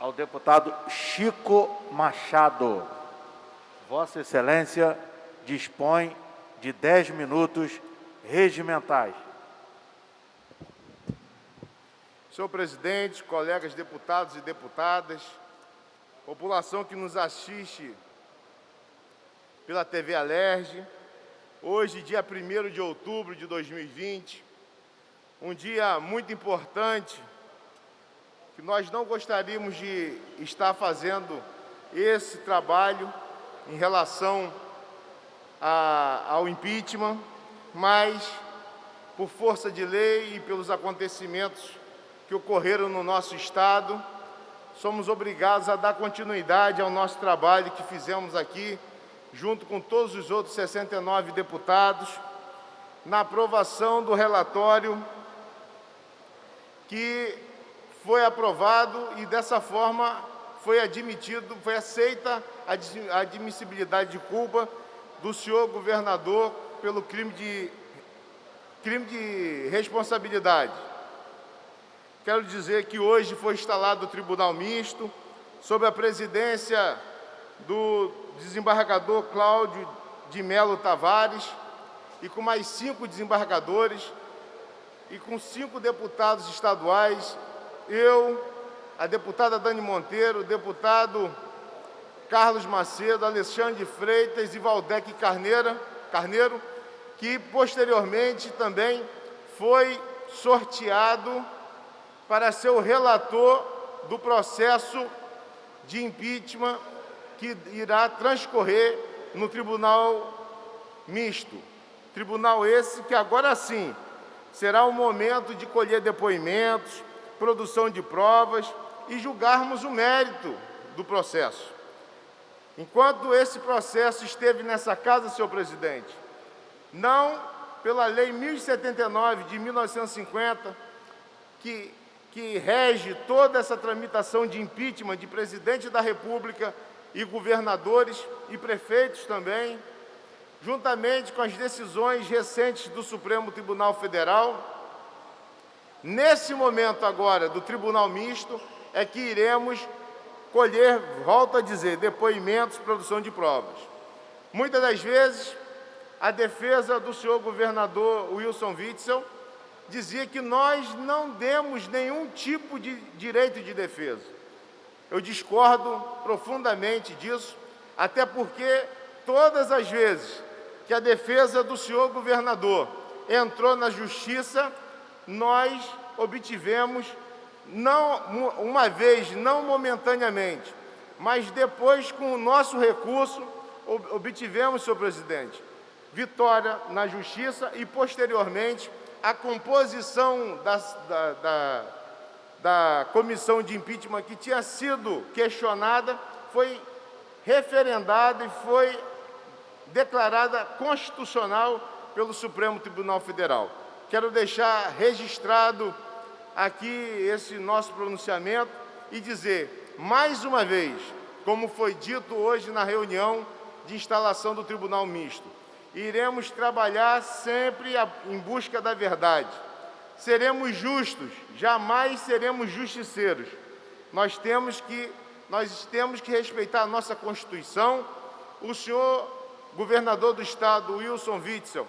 ao deputado Chico Machado. Vossa Excelência dispõe de 10 minutos regimentais. Senhor presidente, colegas deputados e deputadas, população que nos assiste pela TV Alerj, hoje, dia 1º de outubro de 2020, um dia muito importante, que nós não gostaríamos de estar fazendo esse trabalho em relação ao impeachment, mas, por força de lei e pelos acontecimentos que ocorreram no nosso Estado, somos obrigados a dar continuidade ao nosso trabalho que fizemos aqui, junto com todos os outros 69 deputados, na aprovação do relatório que foi aprovado e, dessa forma, foi aceita a admissibilidade de culpa do senhor governador pelo crime de responsabilidade. Quero dizer que hoje foi instalado o Tribunal Misto, sob a presidência do desembargador Cláudio de Melo Tavares, e com mais 5 desembargadores, e com 5 deputados estaduais, eu, a deputada Dani Monteiro, o deputado Carlos Macedo, Alexandre Freitas e Valdec Carneiro, que posteriormente também foi sorteado para ser o relator do processo de impeachment que irá transcorrer no Tribunal Misto. Tribunal esse que agora sim será o momento de colher depoimentos, produção de provas e julgarmos o mérito do processo. Enquanto esse processo esteve nessa casa, senhor presidente, não pela Lei 1079 de 1950, que rege toda essa tramitação de impeachment de presidente da República e governadores e prefeitos também, juntamente com as decisões recentes do Supremo Tribunal Federal. Nesse momento agora do Tribunal Misto é que iremos colher, volto a dizer, depoimentos, produção de provas. Muitas das vezes, a defesa do senhor governador Wilson Witzel dizia que nós não demos nenhum tipo de direito de defesa. Eu discordo profundamente disso, até porque todas as vezes que a defesa do senhor governador entrou na Justiça, nós obtivemos, uma vez, não momentaneamente, mas depois, com o nosso recurso, obtivemos, senhor presidente, vitória na Justiça e, posteriormente, a composição da comissão de impeachment que tinha sido questionada foi referendada e foi declarada constitucional pelo Supremo Tribunal Federal. Quero deixar registrado aqui esse nosso pronunciamento e dizer, mais uma vez, como foi dito hoje na reunião de instalação do Tribunal Misto, iremos trabalhar sempre em busca da verdade. Seremos justos, jamais seremos justiceiros. Nós temos que respeitar a nossa Constituição. O senhor governador do Estado, Wilson Witzel,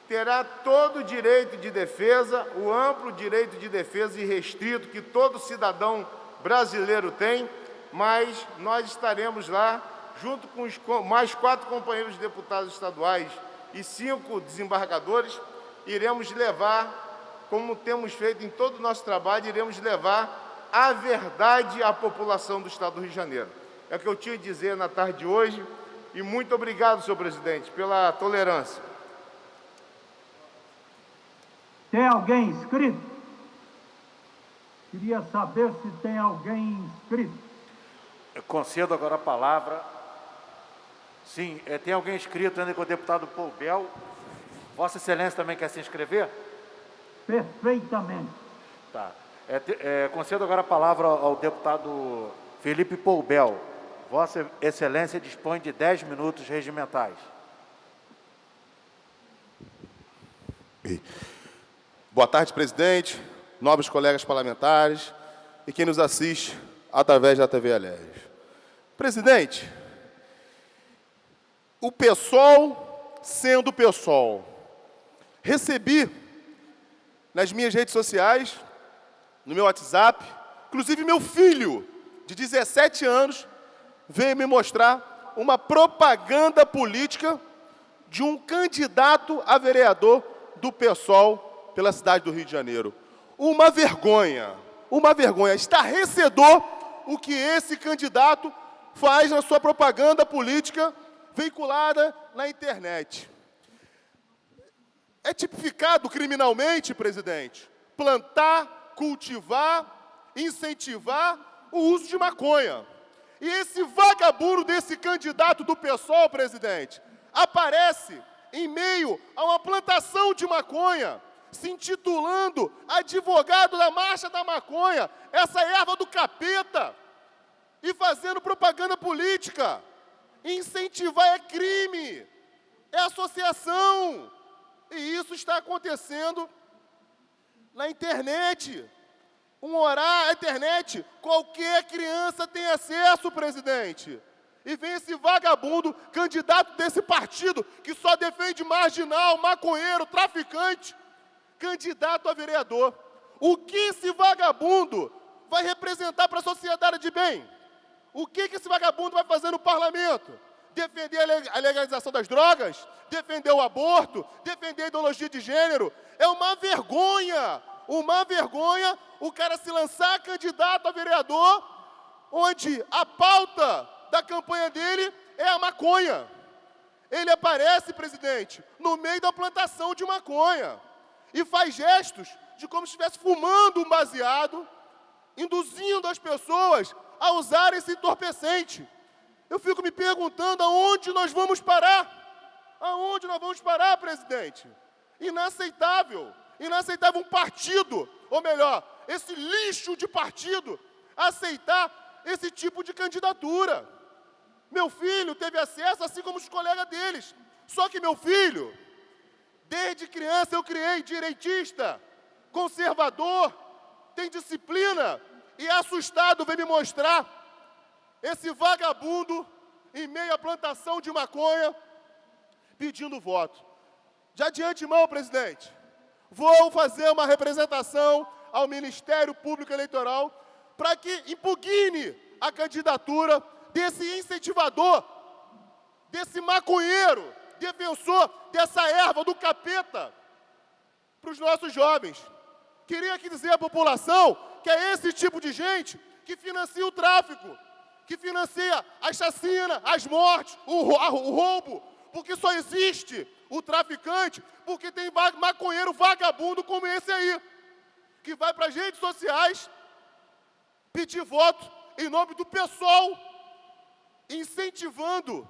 terá todo o direito de defesa, o amplo direito de defesa irrestrito que todo cidadão brasileiro tem, mas nós estaremos lá, junto com os mais 4 companheiros deputados estaduais e 5 desembargadores, iremos levar, como temos feito em todo o nosso trabalho, iremos levar a verdade à população do Estado do Rio de Janeiro. É o que eu tinha a dizer na tarde de hoje, e muito obrigado, senhor presidente, pela tolerância. Tem alguém inscrito? Queria saber se tem alguém inscrito. Eu concedo agora a palavra. Sim, tem alguém inscrito ainda com o deputado Poubel. Vossa Excelência também quer se inscrever? Perfeitamente. Tá. Concedo agora a palavra ao deputado Felipe Poubel. Vossa Excelência dispõe de 10 minutos regimentais. Boa tarde, presidente, nobres colegas parlamentares e quem nos assiste através da TV Alerj. Presidente, o PSOL sendo PSOL, recebi nas minhas redes sociais, no meu WhatsApp, inclusive meu filho, de 17 anos, veio me mostrar uma propaganda política de um candidato a vereador do PSOL pela cidade do Rio de Janeiro. Uma vergonha, estarrecedor o que esse candidato faz na sua propaganda política veiculada na internet. É tipificado criminalmente, presidente, plantar, cultivar, incentivar o uso de maconha. E esse vagabundo desse candidato do PSOL, presidente, aparece em meio a uma plantação de maconha, se intitulando advogado da Marcha da Maconha, essa erva do capeta, e fazendo propaganda política. Incentivar é crime, é associação. E isso está acontecendo na internet. A internet, qualquer criança tem acesso, presidente. E vem esse vagabundo, candidato desse partido, que só defende marginal, maconheiro, traficante, candidato a vereador. O que esse vagabundo vai representar para a sociedade de bem? O que esse vagabundo vai fazer no parlamento? Defender a legalização das drogas? Defender o aborto? Defender a ideologia de gênero? É uma vergonha o cara se lançar candidato a vereador, onde a pauta da campanha dele é a maconha. Ele aparece, presidente, no meio da plantação de maconha e faz gestos de como se estivesse fumando um baseado, induzindo as pessoas a usarem esse entorpecente. Eu fico me perguntando aonde nós vamos parar? Aonde nós vamos parar, presidente? Inaceitável um partido, ou melhor, esse lixo de partido, aceitar esse tipo de candidatura. Meu filho teve acesso, assim como os colegas deles. Só que meu filho, desde criança eu criei direitista, conservador, tem disciplina, e assustado vem me mostrar esse vagabundo em meio à plantação de maconha, pedindo voto. Já de antemão, presidente, vou fazer uma representação ao Ministério Público Eleitoral para que impugne a candidatura desse incentivador, desse maconheiro, defensor dessa erva do capeta para os nossos jovens. Queria aqui dizer à população que é esse tipo de gente que financia o tráfico, que financia a chacina, as mortes, o roubo, porque só existe o traficante porque tem maconheiro vagabundo como esse aí, que vai para as redes sociais pedir voto em nome do PSOL, incentivando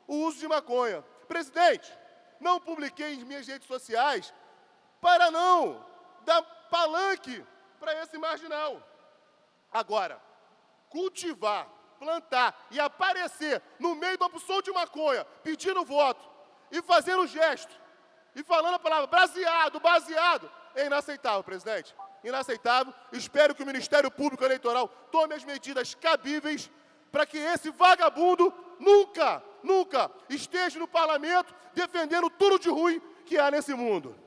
o uso de maconha. Presidente, não publiquei em minhas redes sociais para não dar palanque para esse marginal. Agora, cultivar, plantar e aparecer no meio da opção de maconha, pedindo voto e fazendo gesto, e falando a palavra baseado, é inaceitável, presidente. Inaceitável. Espero que o Ministério Público Eleitoral tome as medidas cabíveis para que esse vagabundo nunca esteja no parlamento defendendo tudo de ruim que há nesse mundo.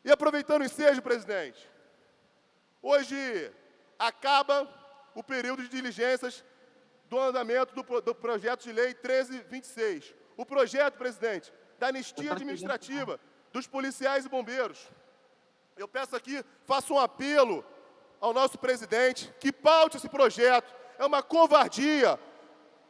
E aproveitando o ensejo, presidente, hoje acaba o período de diligências do andamento do projeto de lei 1326. O projeto, presidente, da anistia administrativa dos policiais e bombeiros. Eu peço aqui, faço um apelo ao nosso presidente que paute esse projeto. É uma covardia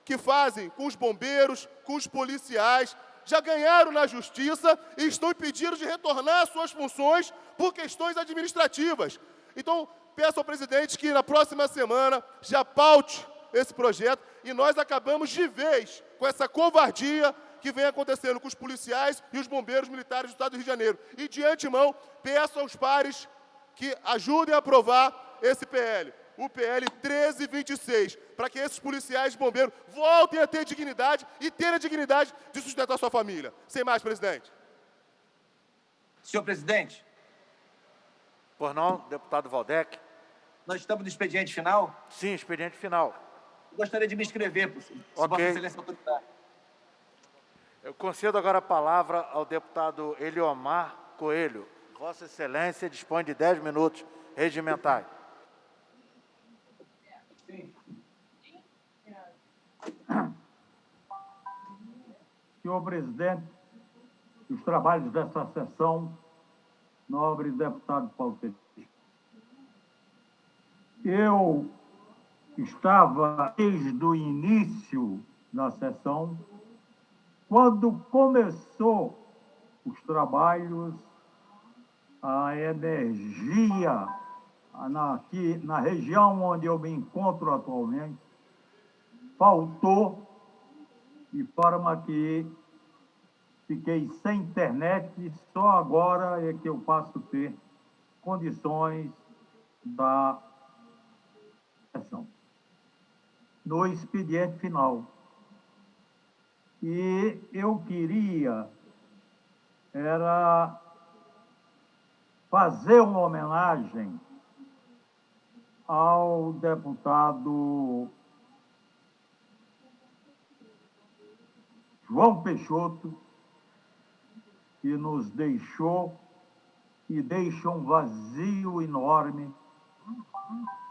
que fazem com os bombeiros, com os policiais. Já ganharam na justiça e estão impedidos de retornar às suas funções por questões administrativas. Então, peço ao presidente que na próxima semana já paute esse projeto e nós acabamos de vez com essa covardia que vem acontecendo com os policiais e os bombeiros militares do Estado do Rio de Janeiro. E, de antemão, peço aos pares que ajudem a aprovar esse PL, o PL 1326, para que esses policiais e bombeiros voltem a ter dignidade e ter a dignidade de sustentar sua família. Sem mais, presidente. Senhor presidente, Por não, deputado Valdec. nós estamos no expediente final. Sim, expediente final. Gostaria de me inscrever, se Vossa Ok. Excelência autorizar. Eu concedo agora a palavra ao deputado Eliomar Coelho. Vossa Excelência dispõe de 10 minutos regimentais. Senhor presidente, os trabalhos desta sessão, nobre deputado Paulo Teixeira. Eu estava desde o início da sessão, quando começou os trabalhos, a energia aqui na região onde eu me encontro atualmente faltou, de forma que fiquei sem internet, só agora é que eu passo a ter condições da sessão. No expediente final. E eu queria era fazer uma homenagem ao deputado João Peixoto, que nos deixou e deixa um vazio enorme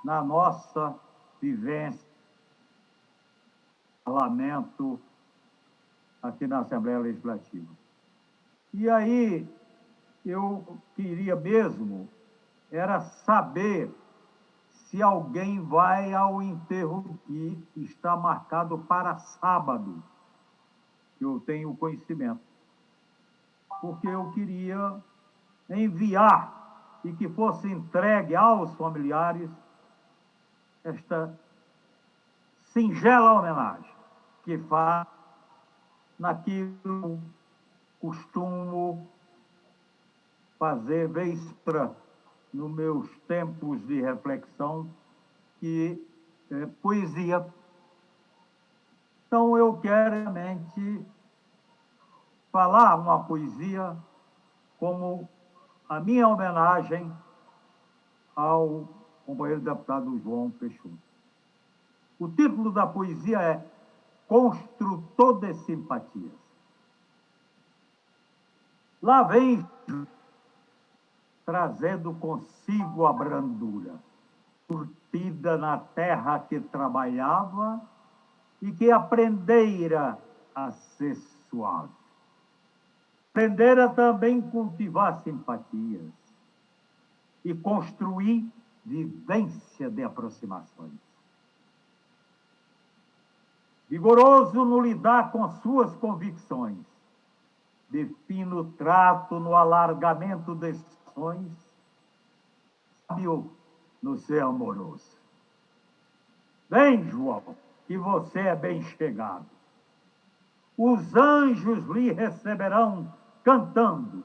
na nossa vivência, parlamento aqui na Assembleia Legislativa. E aí, eu queria mesmo era saber se alguém vai ao enterro que está marcado para sábado. Eu tenho conhecimento. Porque eu queria enviar e que fosse entregue aos familiares esta singela homenagem que faz naquilo que costumo fazer véspera nos meus tempos de reflexão, que é poesia. Então, eu quero realmente falar uma poesia como a minha homenagem ao companheiro deputado João Peixoto. O título da poesia é Construtor de Simpatias. Lá vem trazendo consigo a brandura, curtida na terra que trabalhava e que aprendera a ser suave. Aprendera também cultivar simpatias e construir vivência de aproximações. Vigoroso no lidar com suas convicções, de fino trato no alargamento de ações, sábio no ser amoroso. Vem, João, que você é bem chegado. Os anjos lhe receberão cantando.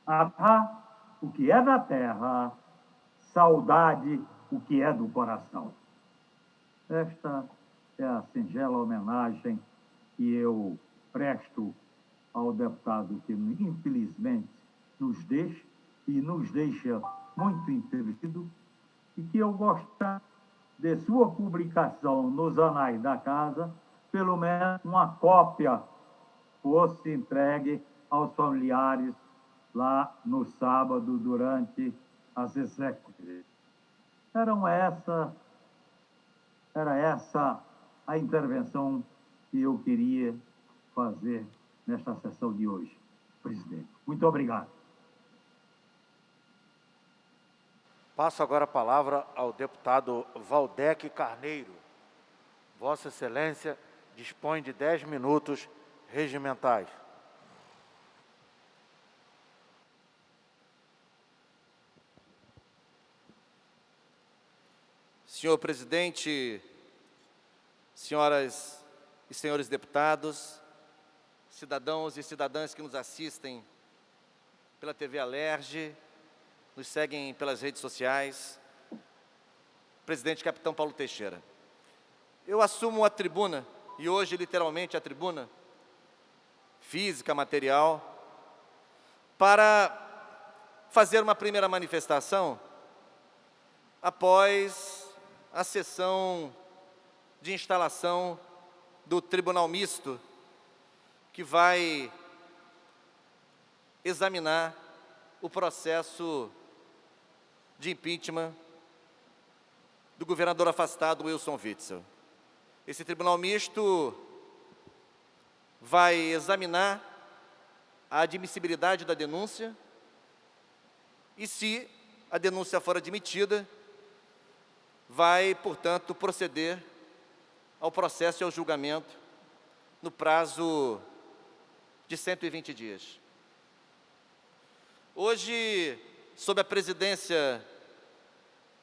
Ah, o que é da terra, saudade, o que é do coração. Esta é a singela homenagem que eu presto ao deputado que, infelizmente, nos deixa, e nos deixa muito entristecido, e que eu gostaria de sua publicação nos anais da casa, pelo menos uma cópia fosse entregue aos familiares lá no sábado, durante as executivas. Era essa a intervenção que eu queria fazer nesta sessão de hoje, presidente. Muito obrigado. Passo agora a palavra ao deputado Valdec Carneiro. Vossa Excelência dispõe de 10 minutos regimentais. Senhor presidente, senhoras e senhores deputados, cidadãos e cidadãs que nos assistem pela TV Alerj, nos seguem pelas redes sociais, presidente capitão Paulo Teixeira. Eu assumo a tribuna, e hoje literalmente a tribuna, física, material, para fazer uma primeira manifestação após a sessão de instalação do Tribunal Misto, que vai examinar o processo de impeachment do governador afastado Wilson Witzel. Esse Tribunal Misto vai examinar a admissibilidade da denúncia e, se a denúncia for admitida, vai, portanto, proceder ao processo e ao julgamento no prazo de 120 dias. Hoje, sob a presidência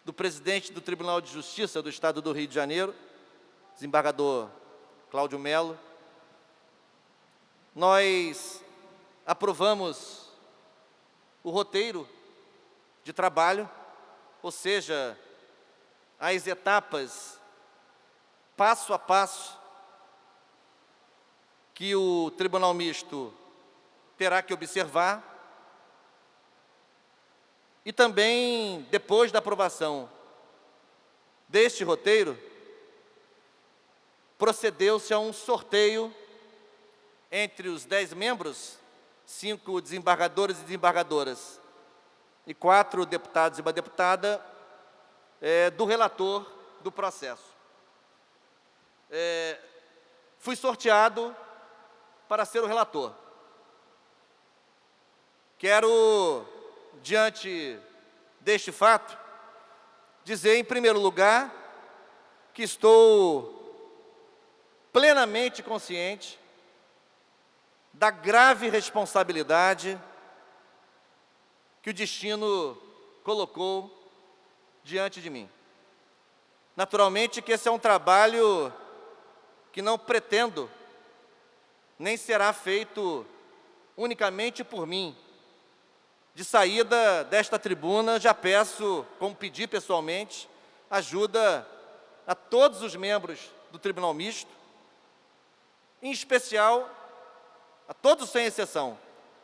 do presidente do Tribunal de Justiça do Estado do Rio de Janeiro, desembargador Cláudio Mello, nós aprovamos o roteiro de trabalho, ou seja, as etapas, passo a passo, que o Tribunal Misto terá que observar. E também, depois da aprovação deste roteiro, procedeu-se a um sorteio entre os 10 membros, 5 desembargadores e desembargadoras, e 4 deputados e uma deputada, do relator do processo. Fui sorteado para ser o relator. Quero, diante deste fato, dizer, em primeiro lugar, que estou plenamente consciente da grave responsabilidade que o destino colocou diante de mim. Naturalmente que esse é um trabalho que não pretendo, nem será feito unicamente por mim. De saída desta tribuna, já peço, como pedi pessoalmente, ajuda a todos os membros do Tribunal Misto, em especial, a todos sem exceção,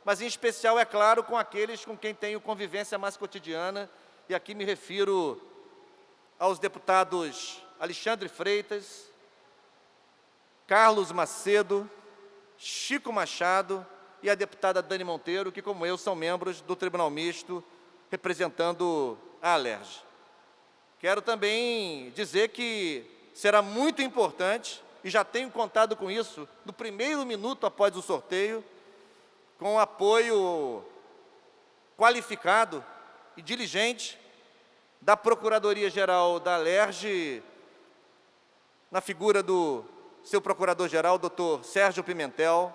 mas em especial, é claro, com aqueles com quem tenho convivência mais cotidiana, e aqui me refiro aos deputados Alexandre Freitas, Carlos Macedo, Chico Machado e a deputada Dani Monteiro, que, como eu, são membros do Tribunal Misto, representando a Alerj. Quero também dizer que será muito importante, e já tenho contado com isso, no primeiro minuto após o sorteio, com apoio qualificado e diligente da Procuradoria-Geral da Alerj, na figura do seu Procurador-Geral, doutor Sérgio Pimentel,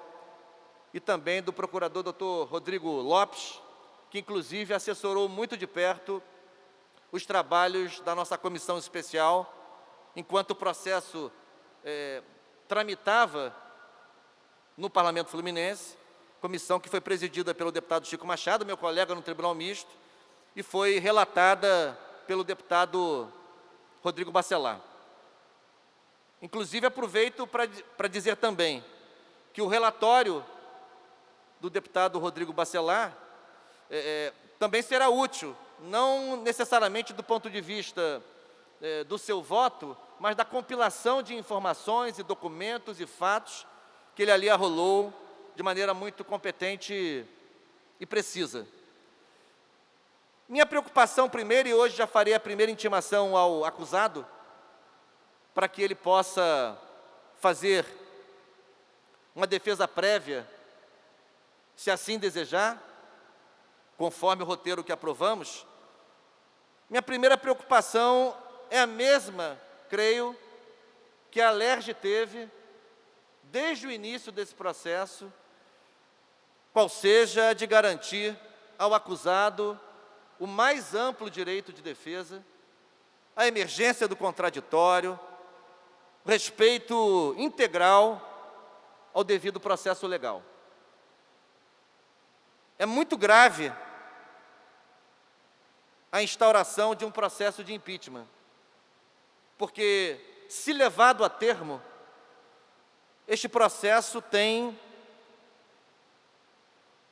e também do Procurador, doutor Rodrigo Lopes, que inclusive assessorou muito de perto os trabalhos da nossa comissão especial, enquanto o processo tramitava no Parlamento Fluminense, comissão que foi presidida pelo deputado Chico Machado, meu colega no Tribunal Misto, e foi relatada pelo deputado Rodrigo Bacelar. Inclusive, aproveito para dizer também que o relatório do deputado Rodrigo Bacelar também será útil, não necessariamente do ponto de vista do seu voto, mas da compilação de informações e documentos e fatos que ele ali arrolou de maneira muito competente e precisa. Minha preocupação primeiro, e hoje já farei a primeira intimação ao acusado, para que ele possa fazer uma defesa prévia, se assim desejar, conforme o roteiro que aprovamos. Minha primeira preocupação é a mesma, creio, que a Alerj teve desde o início desse processo, qual seja a de garantir ao acusado o mais amplo direito de defesa, a emergência do contraditório, o respeito integral ao devido processo legal. É muito grave a instauração de um processo de impeachment, porque, se levado a termo, este processo tem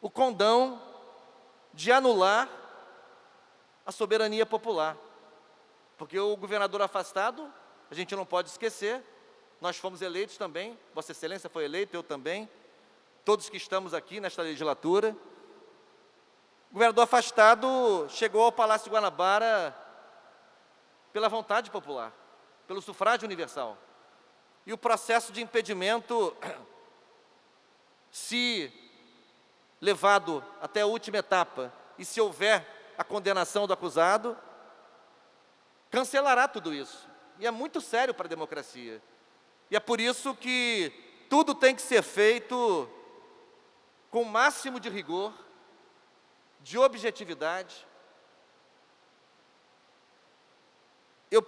o condão de anular a soberania popular. Porque o governador afastado, a gente não pode esquecer, nós fomos eleitos também, Vossa Excelência foi eleito, eu também, todos que estamos aqui nesta legislatura. O governador afastado chegou ao Palácio Guanabara pela vontade popular, pelo sufrágio universal. E o processo de impedimento, se levado até a última etapa e se houver a condenação do acusado, cancelará tudo isso. E é muito sério para a democracia. E é por isso que tudo tem que ser feito com o máximo de rigor, de objetividade. Eu,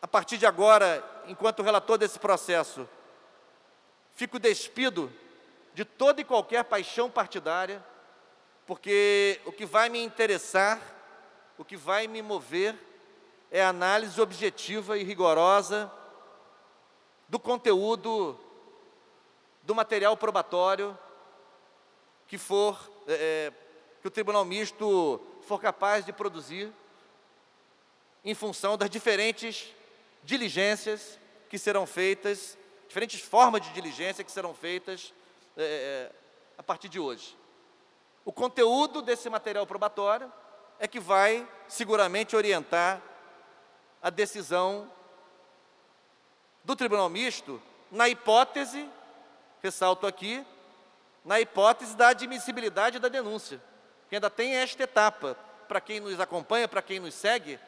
a partir de agora, enquanto relator desse processo, fico despido de toda e qualquer paixão partidária, porque o que vai me interessar, o que vai me mover, é a análise objetiva e rigorosa do conteúdo do material probatório que o Tribunal Misto for capaz de produzir em função das diferentes diligências que serão feitas, diferentes formas de diligência que serão feitas a partir de hoje. O conteúdo desse material probatório é que vai seguramente orientar a decisão do Tribunal Misto na hipótese, ressalto aqui, na hipótese da admissibilidade da denúncia, que ainda tem esta etapa. Para quem nos acompanha, para quem nos segue,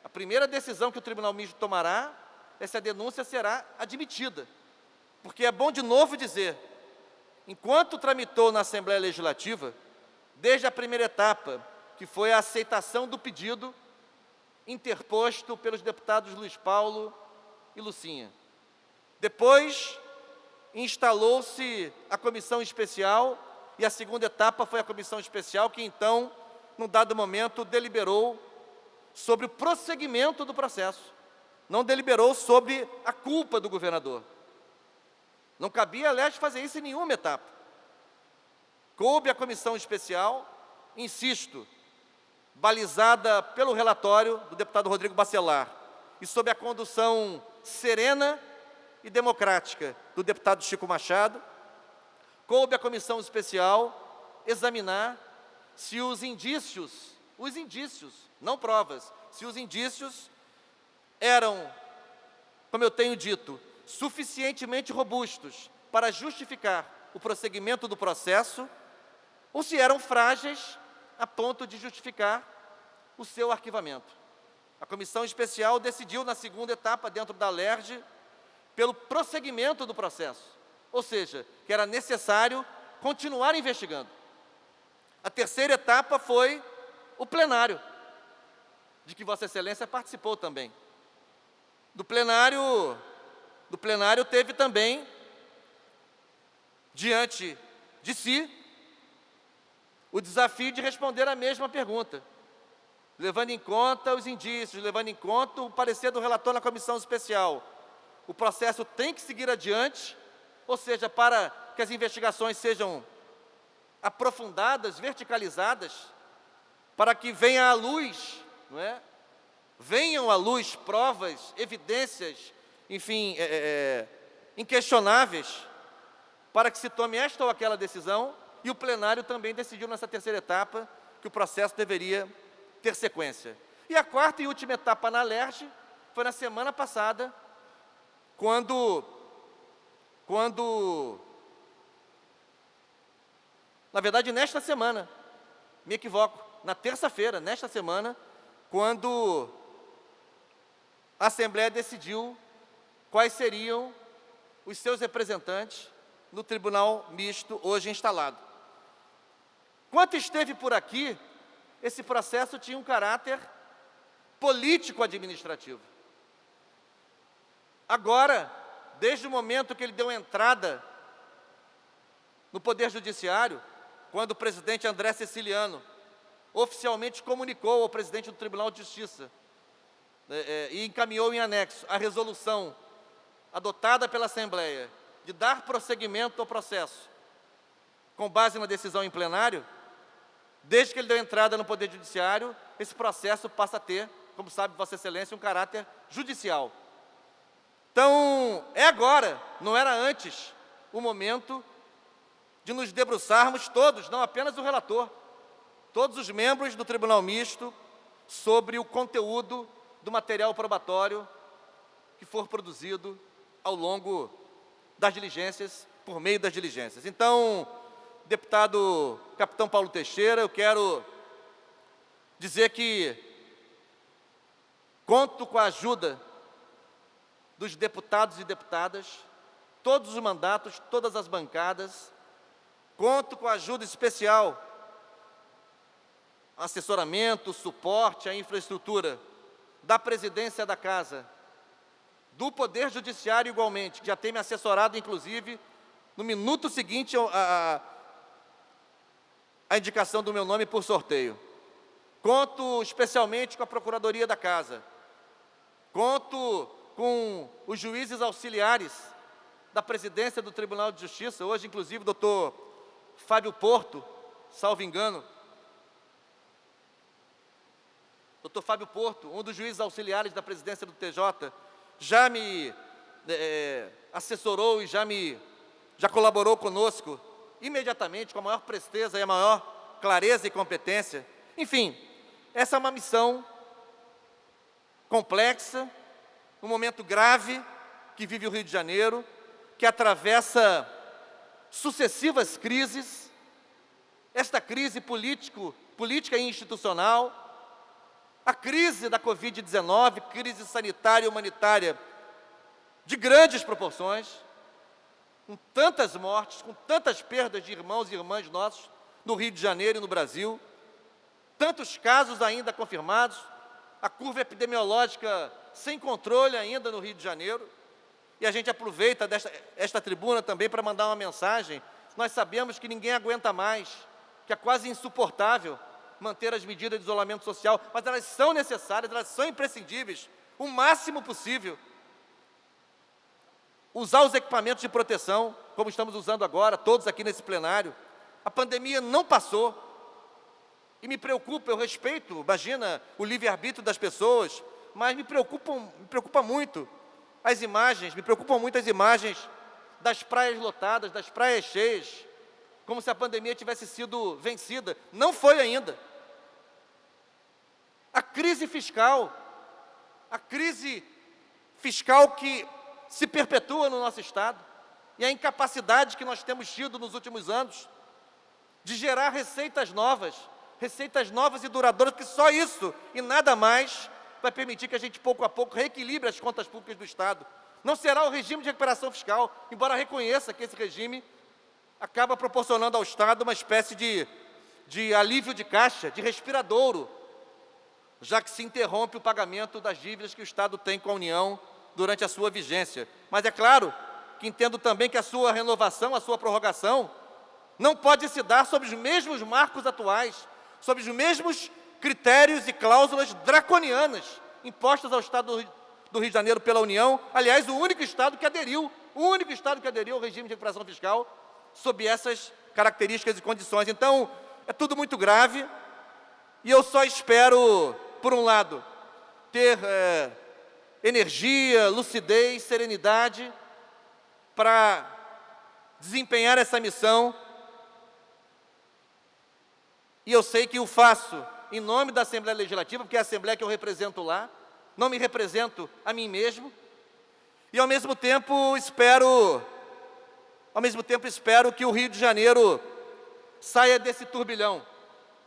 a primeira decisão que o Tribunal Misto tomará é se a denúncia será admitida. Porque é bom de novo dizer, enquanto tramitou na Assembleia Legislativa, desde a primeira etapa, que foi a aceitação do pedido interposto pelos deputados Luiz Paulo e Lucinha. Depois, instalou-se a comissão especial, e a segunda etapa foi a comissão especial, que então, num dado momento, deliberou sobre o prosseguimento do processo. Não deliberou sobre a culpa do governador. Não cabia, aliás, fazer isso em nenhuma etapa. Coube à comissão especial, insisto, balizada pelo relatório do deputado Rodrigo Bacelar e sob a condução serena e democrática do deputado Chico Machado, coube à comissão especial examinar se os indícios, não provas, se os indícios eram, como eu tenho dito, suficientemente robustos para justificar o prosseguimento do processo, ou se eram frágeis a ponto de justificar o seu arquivamento. A comissão especial decidiu, na segunda etapa, dentro da LERJ, pelo prosseguimento do processo, ou seja, que era necessário continuar investigando. A terceira etapa foi o plenário, de que Vossa Excelência participou também. Do plenário teve também, diante de si, o desafio de responder a mesma pergunta, levando em conta os indícios, levando em conta o parecer do relator na comissão especial. O processo tem que seguir adiante, ou seja, para que as investigações sejam aprofundadas, verticalizadas, para que venha à luz, não é? Venham à luz provas, evidências, enfim, inquestionáveis, para que se tome esta ou aquela decisão, e o plenário também decidiu nessa terceira etapa que o processo deveria ter sequência. E a quarta e última etapa na LERJ foi na semana passada, quando na verdade, nesta semana, me equivoco, na terça-feira, nesta semana, quando a Assembleia decidiu quais seriam os seus representantes no Tribunal Misto hoje instalado. Quanto esteve por aqui, esse processo tinha um caráter político-administrativo. Agora, desde o momento que ele deu entrada no Poder Judiciário, quando o presidente André Ceciliano oficialmente comunicou ao presidente do Tribunal de Justiça e encaminhou em anexo a resolução adotada pela Assembleia de dar prosseguimento ao processo com base na decisão em plenário, Desde que ele deu entrada no Poder Judiciário, esse processo passa a ter, como sabe Vossa Excelência, um caráter judicial. Então, é agora, não era antes, o momento de nos debruçarmos todos, não apenas o relator, todos os membros do Tribunal Misto, sobre o conteúdo do material probatório que for produzido ao longo das diligências, por meio das diligências. Então, deputado capitão Paulo Teixeira, eu quero dizer que conto com a ajuda dos deputados e deputadas, todos os mandatos, todas as bancadas, conto com a ajuda especial, assessoramento, suporte, a infraestrutura da presidência da Casa, do Poder Judiciário igualmente, que já tem me assessorado, inclusive, no minuto seguinte a indicação do meu nome por sorteio. Conto especialmente com a Procuradoria da Casa. Conto com os juízes auxiliares da presidência do Tribunal de Justiça, hoje, inclusive, o doutor Fábio Porto, salvo engano. Doutor Fábio Porto, um dos juízes auxiliares da presidência do TJ, já me assessorou e já colaborou conosco imediatamente, com a maior presteza e a maior clareza e competência. Enfim, essa é uma missão complexa, um momento grave que vive o Rio de Janeiro, que atravessa sucessivas crises, esta crise política e institucional, a crise da Covid-19, crise sanitária e humanitária de grandes proporções, com tantas mortes, com tantas perdas de irmãos e irmãs nossos no Rio de Janeiro e no Brasil, tantos casos ainda confirmados, a curva epidemiológica sem controle ainda no Rio de Janeiro, e a gente aproveita esta tribuna também para mandar uma mensagem. Nós sabemos que ninguém aguenta mais, que é quase insuportável manter as medidas de isolamento social, mas elas são necessárias, elas são imprescindíveis, o máximo possível. Usar os equipamentos de proteção, como estamos usando agora, todos aqui nesse plenário. A pandemia não passou, e me preocupa, eu respeito, imagina, o livre-arbítrio das pessoas, mas me preocupa muito as imagens, me preocupam muito as imagens das praias lotadas, das praias cheias, como se a pandemia tivesse sido vencida. Não foi ainda. A crise fiscal que se perpetua no nosso Estado, e a incapacidade que nós temos tido nos últimos anos de gerar receitas novas e duradouras, que só isso e nada mais vai permitir que a gente, pouco a pouco, reequilibre as contas públicas do Estado. Não será o regime de recuperação fiscal, embora reconheça que esse regime acaba proporcionando ao Estado uma espécie de alívio de caixa, de respiradouro, já que se interrompe o pagamento das dívidas que o Estado tem com a União durante a sua vigência. Mas é claro que entendo também que a sua renovação, a sua prorrogação, não pode se dar sob os mesmos marcos atuais, sob os mesmos critérios e cláusulas draconianas impostas ao Estado do Rio de Janeiro pela União. Aliás, o único Estado que aderiu ao regime de recuperação fiscal sob essas características e condições. Então, é tudo muito grave, e eu só espero, por um lado, ter energia, lucidez, serenidade para desempenhar essa missão, e eu sei que o faço em nome da Assembleia Legislativa, porque é a Assembleia que eu represento lá, não me represento a mim mesmo, e ao mesmo tempo espero que o Rio de Janeiro saia desse turbilhão,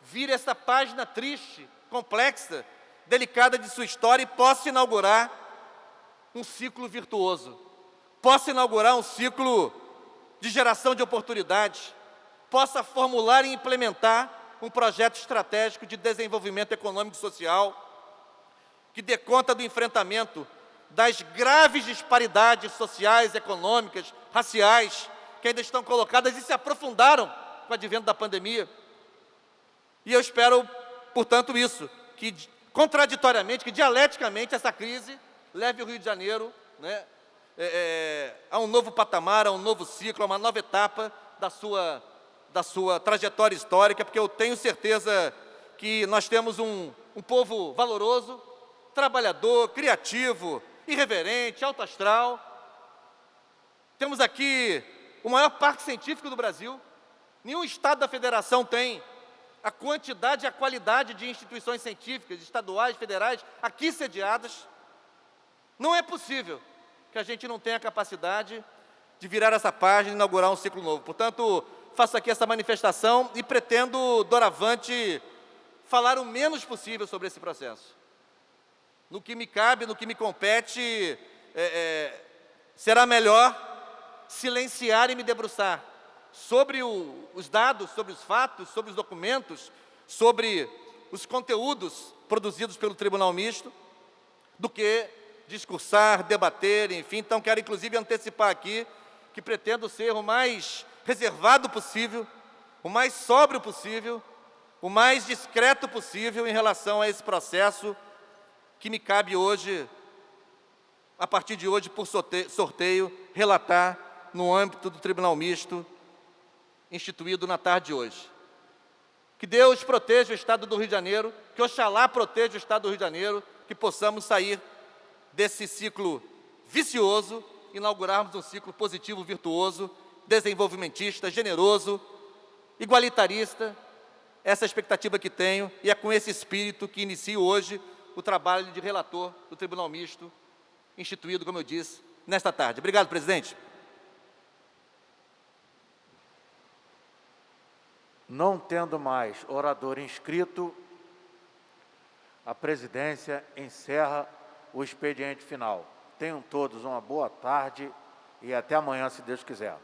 vire essa página triste, complexa, delicada de sua história, e possa inaugurar um ciclo virtuoso, possa inaugurar um ciclo de geração de oportunidades, possa formular e implementar um projeto estratégico de desenvolvimento econômico e social, que dê conta do enfrentamento das graves disparidades sociais, econômicas, raciais, que ainda estão colocadas e se aprofundaram com o advento da pandemia. E eu espero, portanto, isso, que contraditoriamente, que dialeticamente essa crise leve o Rio de Janeiro, né, a um novo patamar, a um novo ciclo, a uma nova etapa da sua da sua trajetória histórica, porque eu tenho certeza que nós temos um povo valoroso, trabalhador, criativo, irreverente, alto astral. Temos aqui o maior parque científico do Brasil. Nenhum estado da federação tem a quantidade e a qualidade de instituições científicas, estaduais, federais, aqui sediadas. Não é possível que a gente não tenha a capacidade de virar essa página e inaugurar um ciclo novo. Portanto, faço aqui essa manifestação e pretendo, doravante, falar o menos possível sobre esse processo. No que me cabe, no que me compete, será melhor silenciar e me debruçar sobre os dados, sobre os fatos, sobre os documentos, sobre os conteúdos produzidos pelo Tribunal Misto, do que discursar, debater, enfim. Então, quero inclusive antecipar aqui que pretendo ser o mais reservado possível, o mais sóbrio possível, o mais discreto possível em relação a esse processo que me cabe hoje, a partir de hoje, por sorteio, relatar no âmbito do Tribunal Misto, instituído na tarde de hoje. Que Deus proteja o Estado do Rio de Janeiro, que Oxalá proteja o Estado do Rio de Janeiro, que possamos sair desse ciclo vicioso, inaugurarmos um ciclo positivo, virtuoso, desenvolvimentista, generoso, igualitarista. Essa é a expectativa que tenho, e é com esse espírito que inicio hoje o trabalho de relator do Tribunal Misto, instituído, como eu disse, nesta tarde. Obrigado, presidente. Não tendo mais orador inscrito, a presidência encerra o expediente final. Tenham todos uma boa tarde e até amanhã, se Deus quiser.